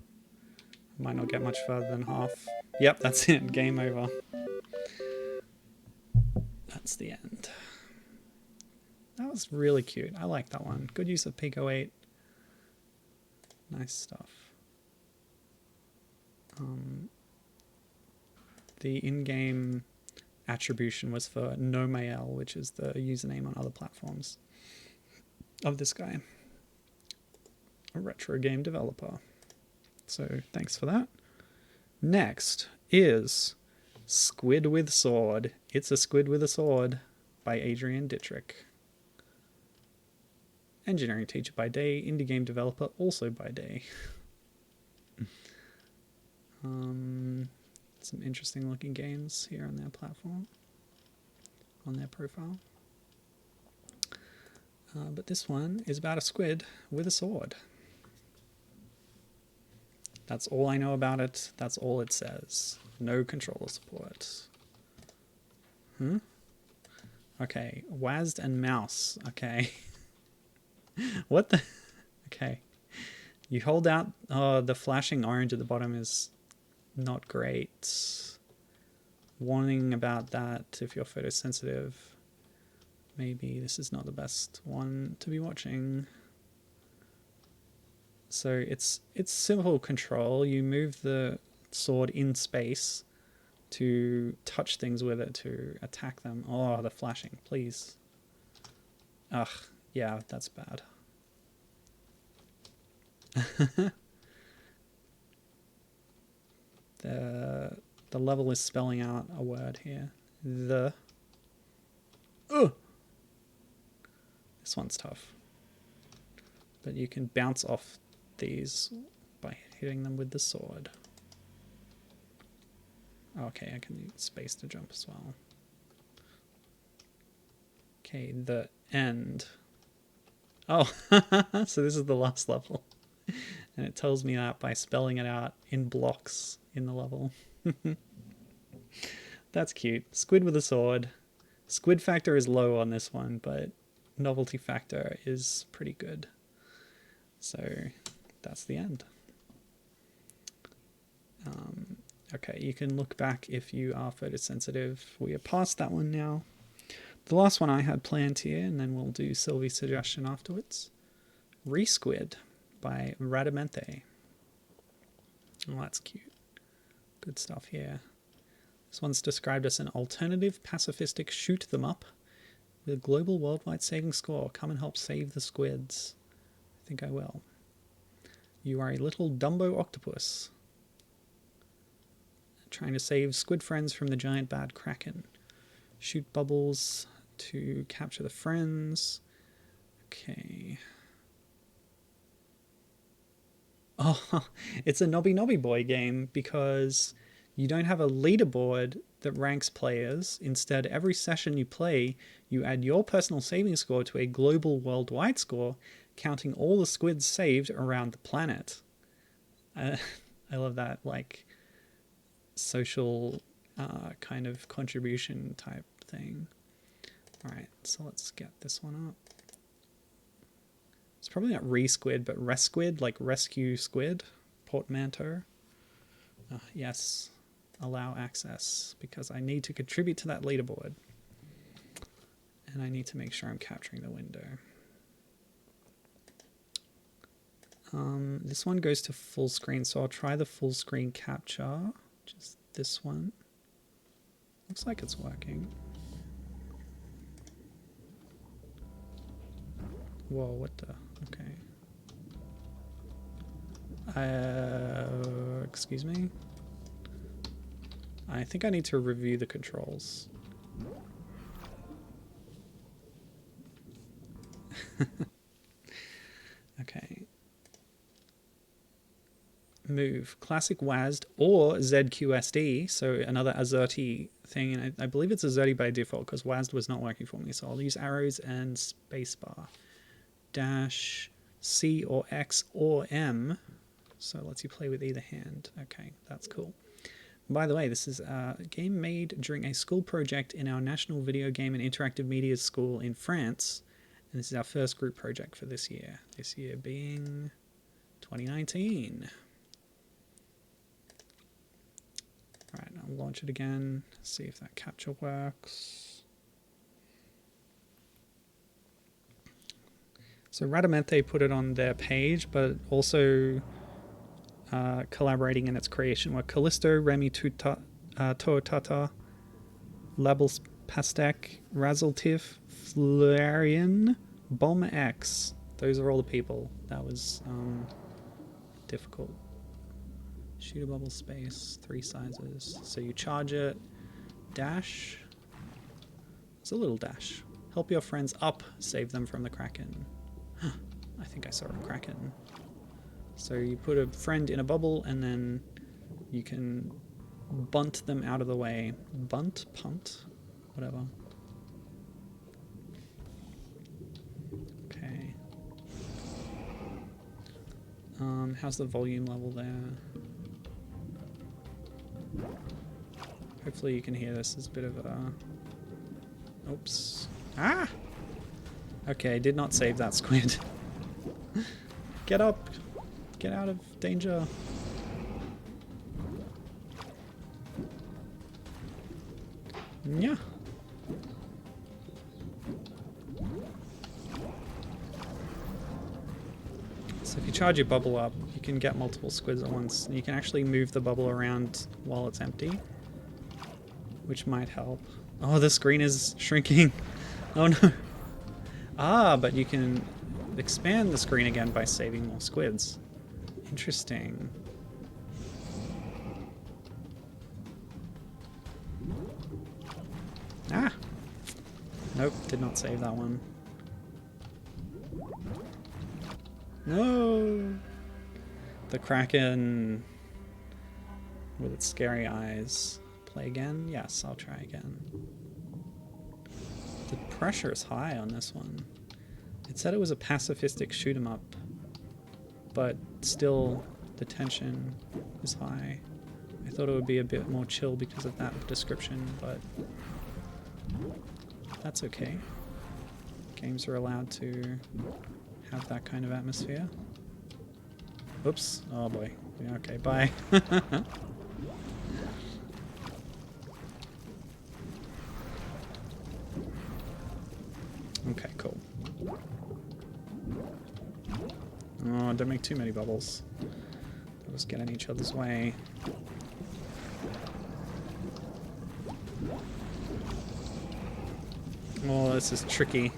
Might not get much further than half. Yep, that's it. Game over. That's the end. That was really cute. I like that one. Good use of Pico 8. Nice stuff. The in-game attribution was for Nomael, which is the username on other platforms of this guy. A retro game developer. So thanks for that. Next is Squid with Sword. It's a Squid with a Sword by Adrian Dittrich. Engineering teacher by day, indie game developer also by day. Some interesting looking games here on their platform, on their profile. But this one is about a squid with a sword. That's all I know about it. That's all it says. No controller support. Okay, WASD and mouse. Okay. What the? Okay. You hold out... Oh, the flashing orange at the bottom is not great. Warning about that if you're photosensitive. Maybe this is not the best one to be watching. So it's simple control. You move the sword in space to touch things with it to attack them. Oh, the flashing, please. Ugh, yeah, that's bad. The level is spelling out a word here. The. Ugh! This one's tough. But you can bounce off these by hitting them with the sword. Okay, I can use space to jump as well. Okay, the end. Oh, so this is the last level. And it tells me that by spelling it out in blocks in the level. That's cute. Squid with a sword. Squid factor is low on this one, but novelty factor is pretty good. So that's the end. Okay, you can look back if you are photosensitive. We are past that one now. The last one I had planned here, and then we'll do Sylvie's suggestion afterwards. Re-Squid by Radamente. Oh, that's cute. Good stuff here. This one's described as an alternative pacifistic shoot them up with a global worldwide saving score. Come and help save the squids. I think I will. You are a little Dumbo octopus trying to save squid friends from the giant bad kraken. Shoot bubbles to capture the friends. Okay. Oh, it's a Nobby Nobby Boy game because you don't have a leaderboard that ranks players. Instead, every session you play, you add your personal saving score to a global worldwide score, counting all the squids saved around the planet. I love that, like, social kind of contribution type thing. Alright, so let's get this one up. It's probably not re-squid, but res-squid, like rescue squid, portmanteau. Yes, allow access, because I need to contribute to that leaderboard. And I need to make sure I'm capturing the window. This one goes to full screen, so I'll try the full screen capture, which is this one. Looks like it's working. Whoa, what the? Okay. Excuse me? I think I need to review the controls. Okay. Move. Classic WASD or ZQSD, so another AZERTY thing, and I believe it's AZERTY by default because WASD was not working for me, so I'll use arrows and spacebar. Dash C or X or M, so it lets you play with either hand. Okay, that's cool. By the way, this is a game made during a school project in our National Video Game and Interactive Media School in France, and this is our first group project for this year being 2019. Alright, I'll launch it again, see if that capture works. So Radamente put it on their page, but also collaborating in its creation were Callisto, Remy Tootata, Labels Pastek, Razzletif, Flarian, Bomb X. Those are all the people. That was difficult. Shoot a bubble space, 3 sizes. So you charge it, dash. It's a little dash. Help your friends up, save them from the kraken. I think I saw a kraken. So you put a friend in a bubble and then you can bunt them out of the way. Bunt? Punt? Whatever. Okay. How's the volume level there? Hopefully you can hear this. It's a bit of a... Oops. Ah! Okay, did not save that squid. Get up! Get out of danger. Yeah. So if you charge your bubble up, you can get multiple squids at once. And you can actually move the bubble around while it's empty. which might help. Oh, the screen is shrinking. Oh no. Ah, but you can expand the screen again by saving more squids. Interesting. Ah! Nope, did not save that one. No! The Kraken with its scary eyes. Play again? Yes, I'll try again. The pressure is high on this one. It said it was a pacifistic shoot 'em up, but still the tension is high. I thought it would be a bit more chill because of that description, but that's okay. Games are allowed to have that kind of atmosphere. Oops. Oh boy. Yeah, okay, bye. Okay, cool. Oh, don't make too many bubbles. They'll just get in each other's way. Oh, this is tricky.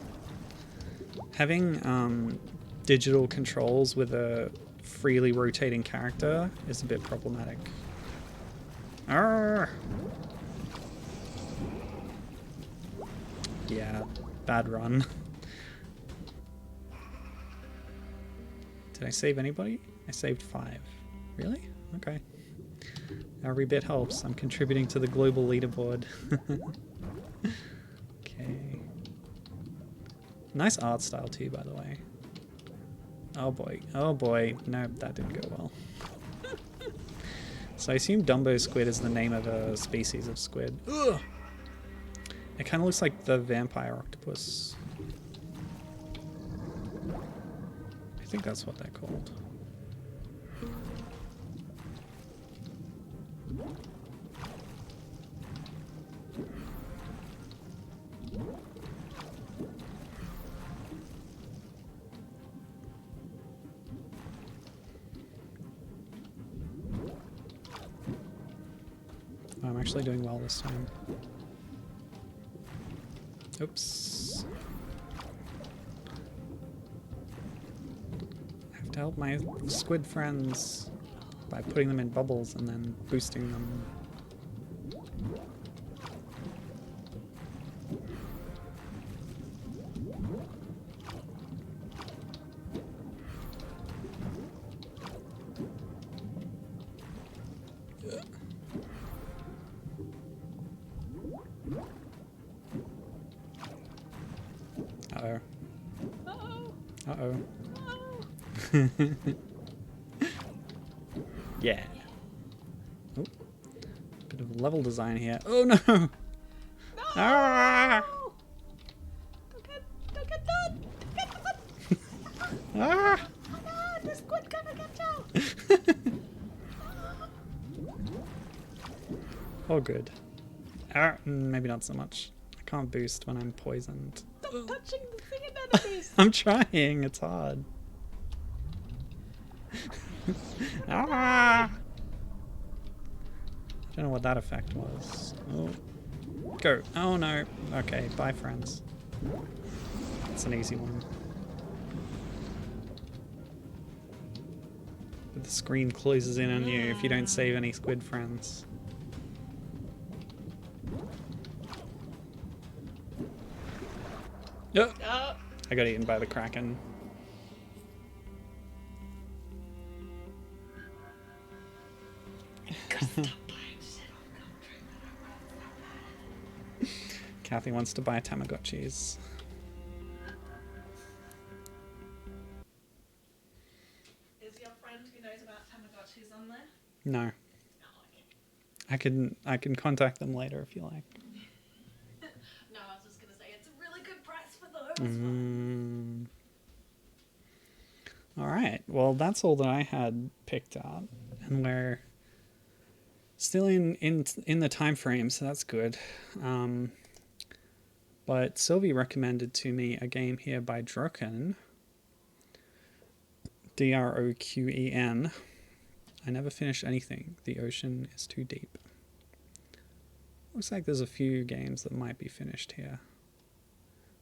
Having digital controls with a freely rotating character is a bit problematic. Arrgh! Yeah, bad run. Did I save anybody? I saved 5. Really? Okay. Every bit helps. I'm contributing to the global leaderboard. Okay. Nice art style too, by the way. Oh boy. Oh boy. Nope, that didn't go well. So I assume Dumbo squid is the name of a species of squid. Ugh! It kind of looks like the vampire octopus. I think that's what they're called. I'm actually doing well this time. Oops. I have to help my squid friends by putting them in bubbles and then boosting them. Uh-oh. Uh-oh. Uh-oh. Yeah. Oh. Bit of level design here. Oh no! No! Ah! Don't get done! Don't get done! Ah! Oh no! The squid gonna get you! Oh good. Ah, maybe not so much. I can't boost when I'm poisoned. Stop touching the singing enemies! I'm trying, it's hard. Ah! I don't know what that effect was. Oh. Go. Oh no. Okay, bye friends. It's an easy one. But the screen closes in on you if you don't save any squid friends. Oh, Oh. I got eaten by the Kraken. Kathy wants to buy Tamagotchis. Is your friend who knows about Tamagotchis on there? No. Oh, I can contact them later if you like. no, I was just gonna say it's a really good price for those. Alright, well that's all that I had picked out. And we're still in the time frame, so that's good. But Sylvie recommended to me a game here by Droken. Droquen. I never finished anything. The ocean is too deep. Looks like there's a few games that might be finished here.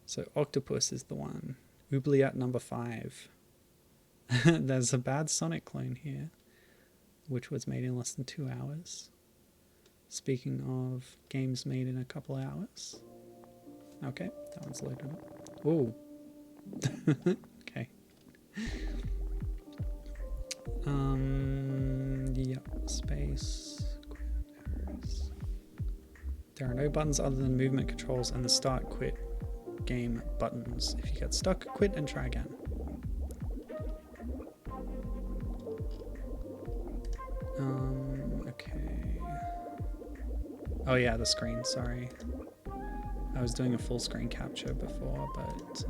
So Octopus is the one. Oubliette number 5. There's a bad Sonic clone here, which was made in less than 2 hours. Speaking of games made in a couple of hours. Okay, that one's loaded up. Ooh. Okay. Yep, space. There are no buttons other than movement controls and the start quit game buttons. If you get stuck, quit and try again. Okay. Oh yeah, the screen, sorry. I was doing a full screen capture before, but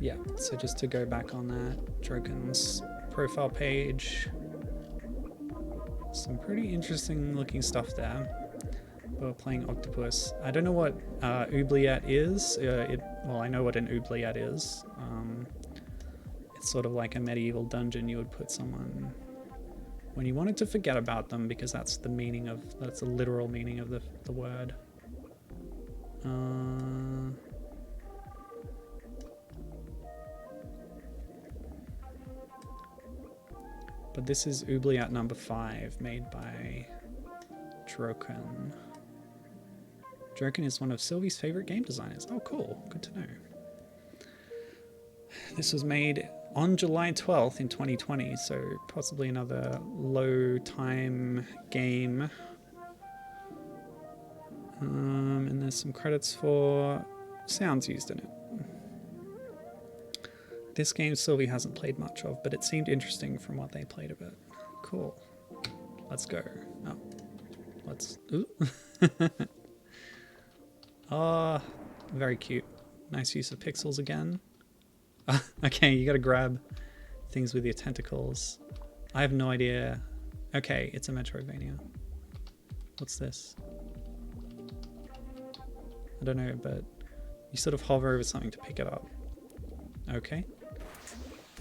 yeah, so just to go back on that, Drogon's profile page. Some pretty interesting looking stuff there. We're playing Octopus. I don't know what Oubliette is. Well, I know what an Oubliette is. It's sort of like a medieval dungeon you would put someone when you wanted to forget about them, because that's the meaning of, that's the literal meaning of the word. But this is Oubliette number 5, made by Drogon. Drogon is one of Sylvie's favorite game designers. Oh, cool. Good to know. This was made on July 12th in 2020, so possibly another low time game. And there's some credits for sounds used in it. This game Sylvie hasn't played much of, but it seemed interesting from what they played of it. Cool. Let's go. Oh. Let's... Ooh. Oh, very cute. Nice use of pixels again. Okay, you gotta grab things with your tentacles. I have no idea. Okay, it's a Metroidvania. What's this? I don't know, but you sort of hover over something to pick it up. Okay.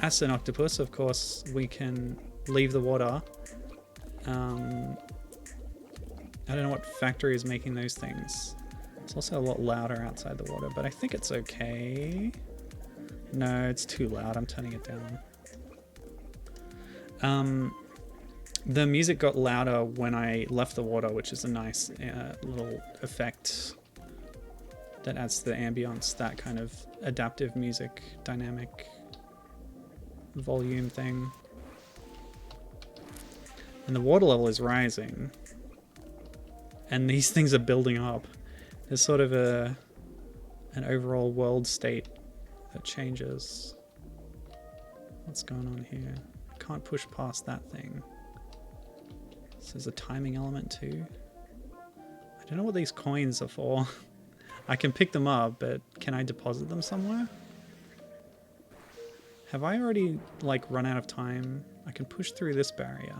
As an octopus, of course, we can leave the water. I don't know what factory is making those things. It's also a lot louder outside the water, but I think it's okay. No, it's too loud. I'm turning it down. The music got louder when I left the water, which is a nice little effect that adds to the ambience, that kind of adaptive music, dynamic volume thing. And the water level is rising. And these things are building up. There's sort of an overall world state that changes. What's going on here? I can't push past that thing. So there's a timing element too. I don't know what these coins are for. I can pick them up, but can I deposit them somewhere? Have I already like run out of time? I can push through this barrier.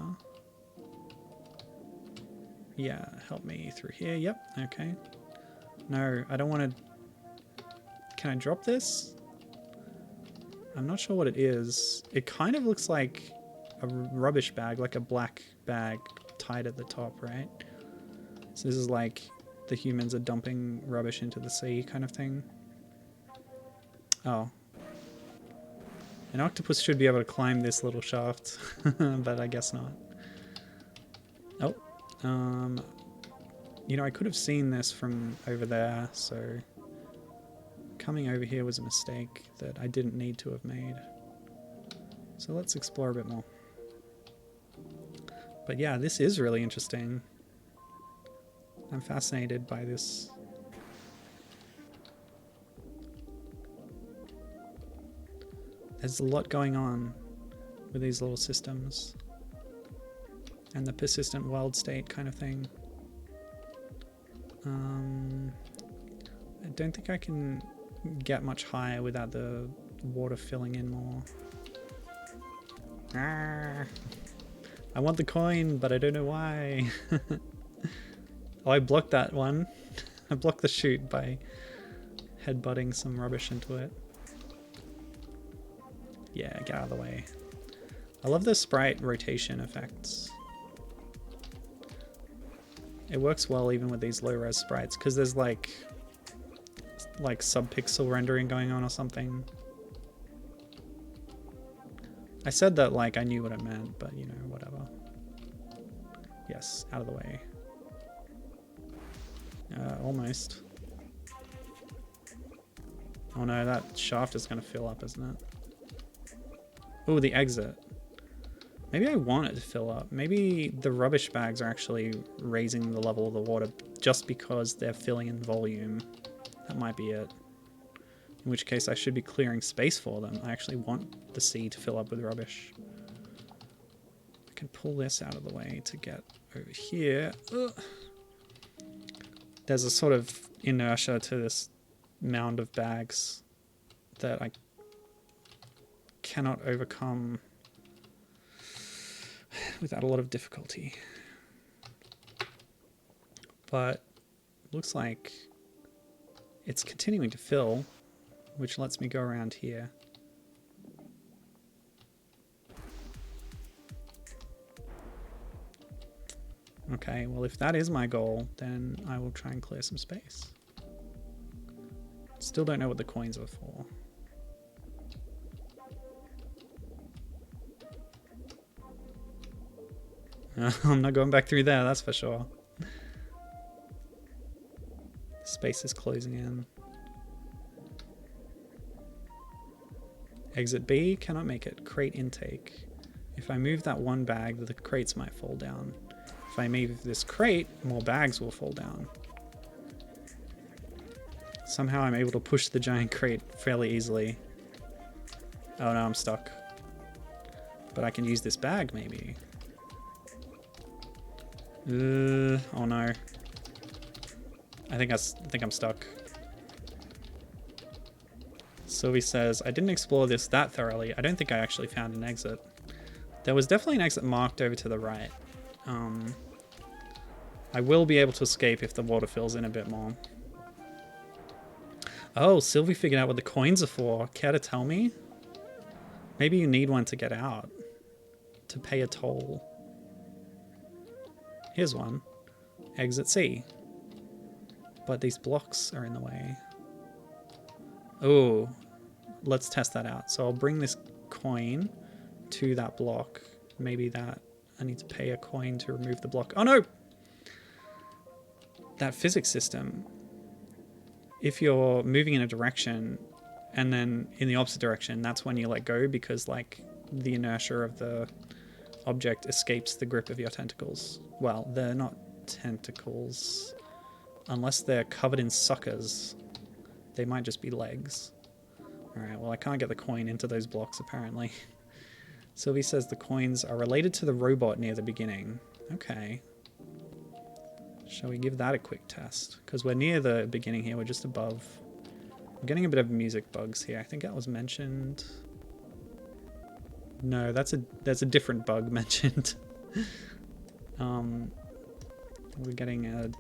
Yeah, help me through here. Yep, okay. No, I don't want to... Can I drop this? I'm not sure what it is. It kind of looks like a rubbish bag, like a black bag tied at the top, right? So this is like the humans are dumping rubbish into the sea kind of thing. Oh. An octopus should be able to climb this little shaft, but I guess not. Oh. You know, I could have seen this from over there, so coming over here was a mistake that I didn't need to have made. So let's explore a bit more. But yeah, this is really interesting. I'm fascinated by this. There's a lot going on with these little systems. And the persistent world state kind of thing. I don't think I can get much higher without the water filling in more. Ah, I want the coin, but I don't know why. Oh, I blocked that one. I blocked the chute by headbutting some rubbish into it. Yeah, get out of the way. I love the sprite rotation effects. It works well even with these low-res sprites, because there's like sub-pixel rendering going on or something. I said that like I knew what it meant, but you know, whatever. Yes, out of the way. Almost. Oh no, that shaft is going to fill up, isn't it? Oh, the exit. Maybe I want it to fill up. Maybe the rubbish bags are actually raising the level of the water just because they're filling in volume. That might be it. In which case I should be clearing space for them. I actually want the sea to fill up with rubbish. I can pull this out of the way to get over here. Ugh. There's a sort of inertia to this mound of bags that I cannot overcome without a lot of difficulty. But looks like it's continuing to fill, which lets me go around here. Okay, well if that is my goal, then I will try and clear some space. Still don't know what the coins are for. I'm not going back through there, that's for sure. Space is closing in. Exit B, cannot make it. Crate intake. If I move that one bag, the crates might fall down. If I move this crate, more bags will fall down. Somehow I'm able to push the giant crate fairly easily. Oh no, I'm stuck. But I can use this bag, maybe. Oh no. I think I'm stuck. Sylvie says, I didn't explore this that thoroughly. I don't think I actually found an exit. There was definitely an exit marked over to the right. I will be able to escape if the water fills in a bit more. Oh, Sylvie figured out what the coins are for. Care to tell me? Maybe you need one to get out. To pay a toll. Here's one. Exit C. But these blocks are in the way. Oh, let's test that out. So I'll bring this coin to that block. Maybe that I need to pay a coin to remove the block. Oh no! That physics system, if you're moving in a direction and then in the opposite direction, that's when you let go because like the inertia of the object escapes the grip of your tentacles. Well, they're not tentacles. Unless they're covered in suckers, they might just be legs. Alright, well I can't get the coin into those blocks apparently. Sylvie says the coins are related to the robot near the beginning. Okay. Shall we give that a quick test? Because we're near the beginning here, we're just above. I'm getting a bit of music bugs here. I think that was mentioned. No, there's a different bug mentioned. We're getting a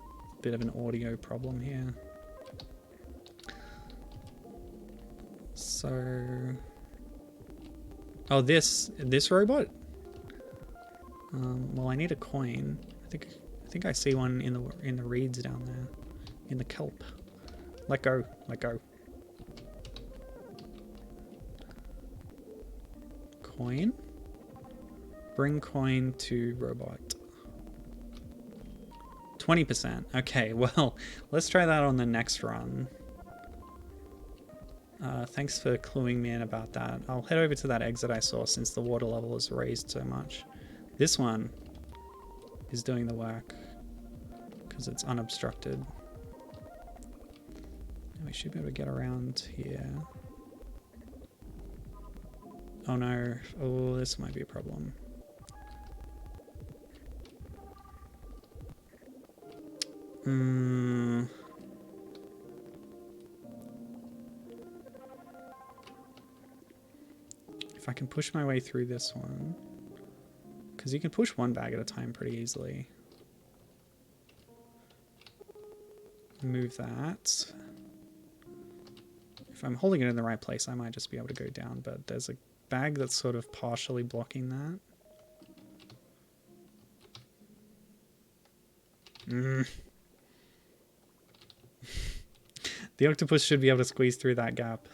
bit of an audio problem here. So, oh, this robot. Well, I need a coin. I think I see one in the reeds down there, in the kelp. Let go, let go. Coin. Bring coin to robot. 20%. Okay, well, let's try that on the next run. Thanks for cluing me in about that. I'll head over to that exit I saw since the water level is raised so much. This one is doing the work because it's unobstructed. And we should be able to get around here. Oh no. Oh, this might be a problem. If I can push my way through this one, because you can push one bag at a time pretty easily. Move that. If I'm holding it in the right place, I might just be able to go down, but there's a bag that's sort of partially blocking that. Mm. The octopus should be able to squeeze through that gap.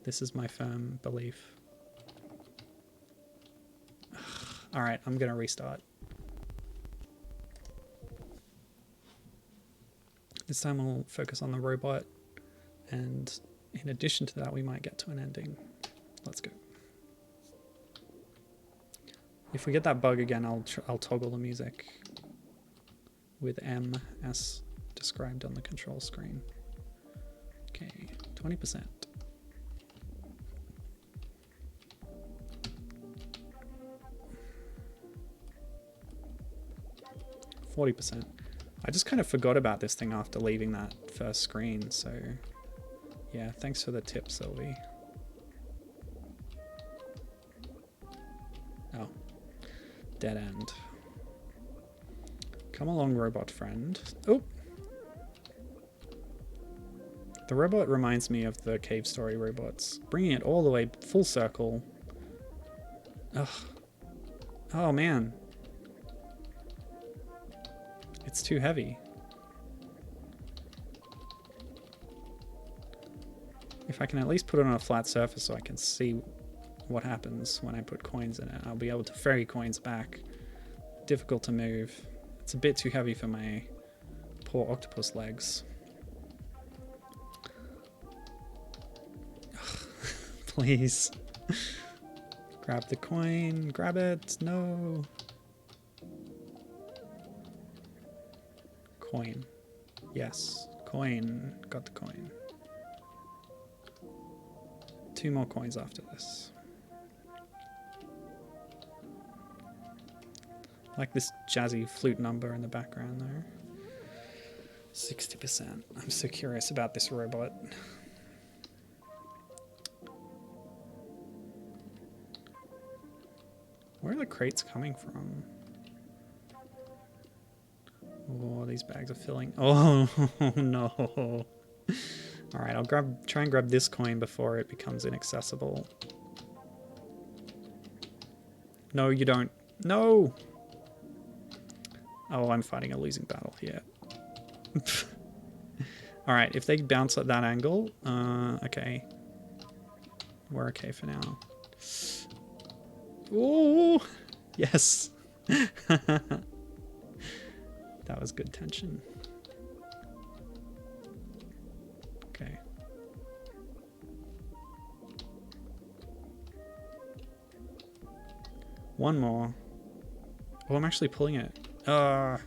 This is my firm belief. Alright, I'm gonna restart. This time we'll focus on the robot, and in addition to that we might get to an ending. Let's go. If we get that bug again, I'll toggle the music with M as described on the control screen. Okay, 20%. %. I just kind of forgot about this thing after leaving that first screen, so yeah, thanks for the tip, Sylvie. Oh, dead end. Come along, robot friend. Oh! The robot reminds me of the Cave Story robots, bringing it all the way full circle. Ugh. Oh man. It's too heavy. If I can at least put it on a flat surface so I can see what happens when I put coins in it, I'll be able to ferry coins back. Difficult to move. It's a bit too heavy for my poor octopus legs. Please. Grab the coin. Grab it. No. Coin. Yes. Coin. Got the coin. 2 more coins after this. Like this jazzy flute number in the background there. 60%. I'm so curious about this robot. Where are the crates coming from? Oh, these bags are filling. Oh, no. All right, I'll try and grab this coin before it becomes inaccessible. No, you don't. No! Oh, I'm fighting a losing battle here. All right, if they bounce at that angle, okay. We're okay for now. Oh, yes. That was good tension. Okay. One more. Oh, I'm actually pulling it. I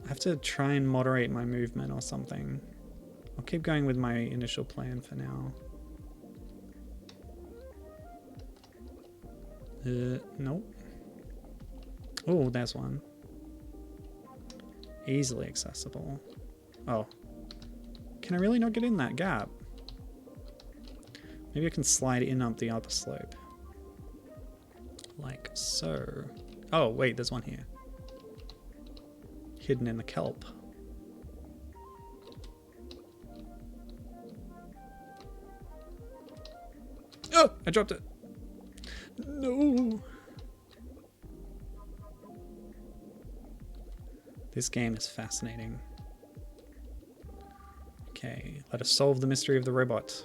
have to try and moderate my movement or something. I'll keep going with my initial plan for now. Nope. Oh, there's one. Easily accessible. Oh. Can I really not get in that gap? Maybe I can slide in up the other slope. Like so. Oh, wait, there's one here. Hidden in the kelp. Oh, I dropped it. No. This game is fascinating. Okay, let us solve the mystery of the robot.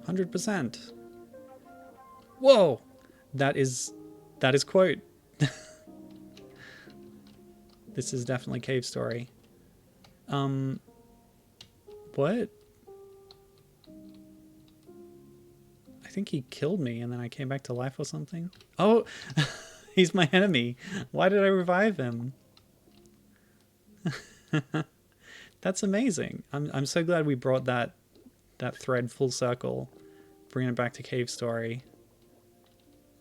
100%. Whoa! That is quote. This is definitely Cave Story. What? I think he killed me and then I came back to life or something. Oh, he's my enemy. Why did I revive him? That's amazing. I'm so glad we brought that thread full circle, bringing it back to Cave Story.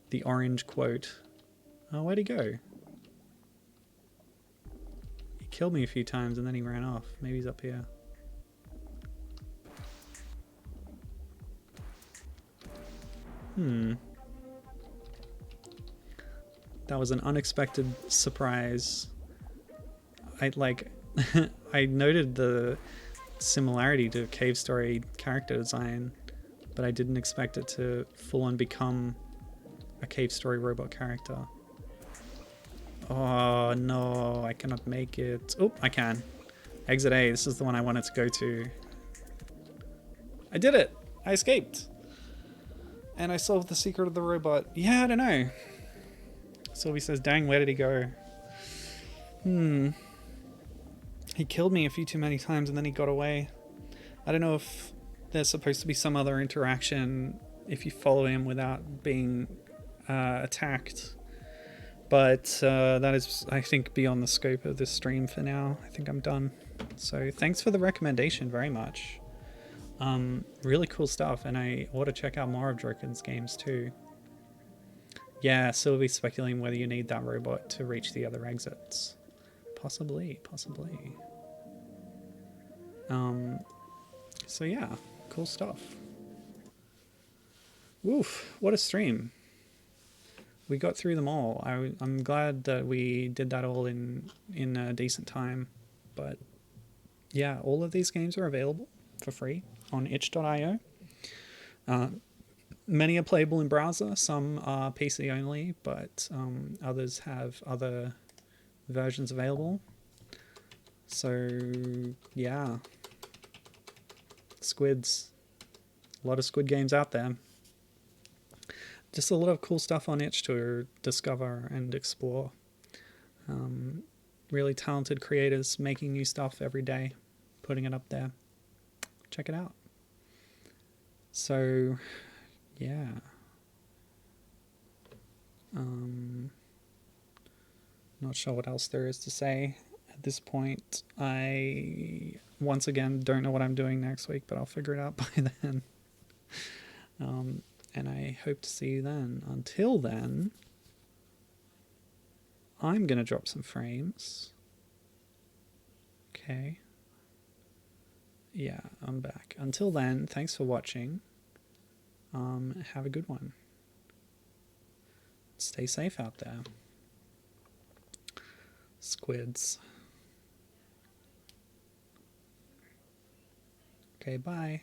The orange quote. Oh, where'd he go? He killed me a few times and then he ran off. Maybe he's up here. That was an unexpected surprise. I noted the similarity to Cave Story character design, but I didn't expect it to full on become a Cave Story robot character. Oh no, I cannot make it. Oh, I can. Exit A, this is the one I wanted to go to. I did it! I escaped! And I solved the secret of the robot. Yeah, I don't know. Sylvie says, dang, where did he go? He killed me a few too many times and then he got away. I don't know if there's supposed to be some other interaction if you follow him without being attacked. But that is, I think, beyond the scope of this stream for now. I think I'm done. So thanks for the recommendation very much. Really cool stuff, and I ought to check out more of Droken's games too. Yeah, Sylvie's speculating whether you need that robot to reach the other exits. Possibly, possibly. So yeah, cool stuff. Woof, what a stream. We got through them all. I'm glad that we did that all in a decent time. But yeah, all of these games are available for free on itch.io. Many are playable in browser, some are PC only, but others have other versions available. So yeah, Squids, a lot of Squid games out there. Just a lot of cool stuff on itch to discover and explore. Really talented creators making new stuff every day, putting it up there. Check it out. So yeah, not sure what else there is to say at this point. I once again don't know what I'm doing next week, but I'll figure it out by then. And I hope to see you then. Until then, I'm gonna drop some frames. Okay. Yeah, I'm back. Until then, thanks for watching. Have a good one. Stay safe out there. Squids. Okay, bye.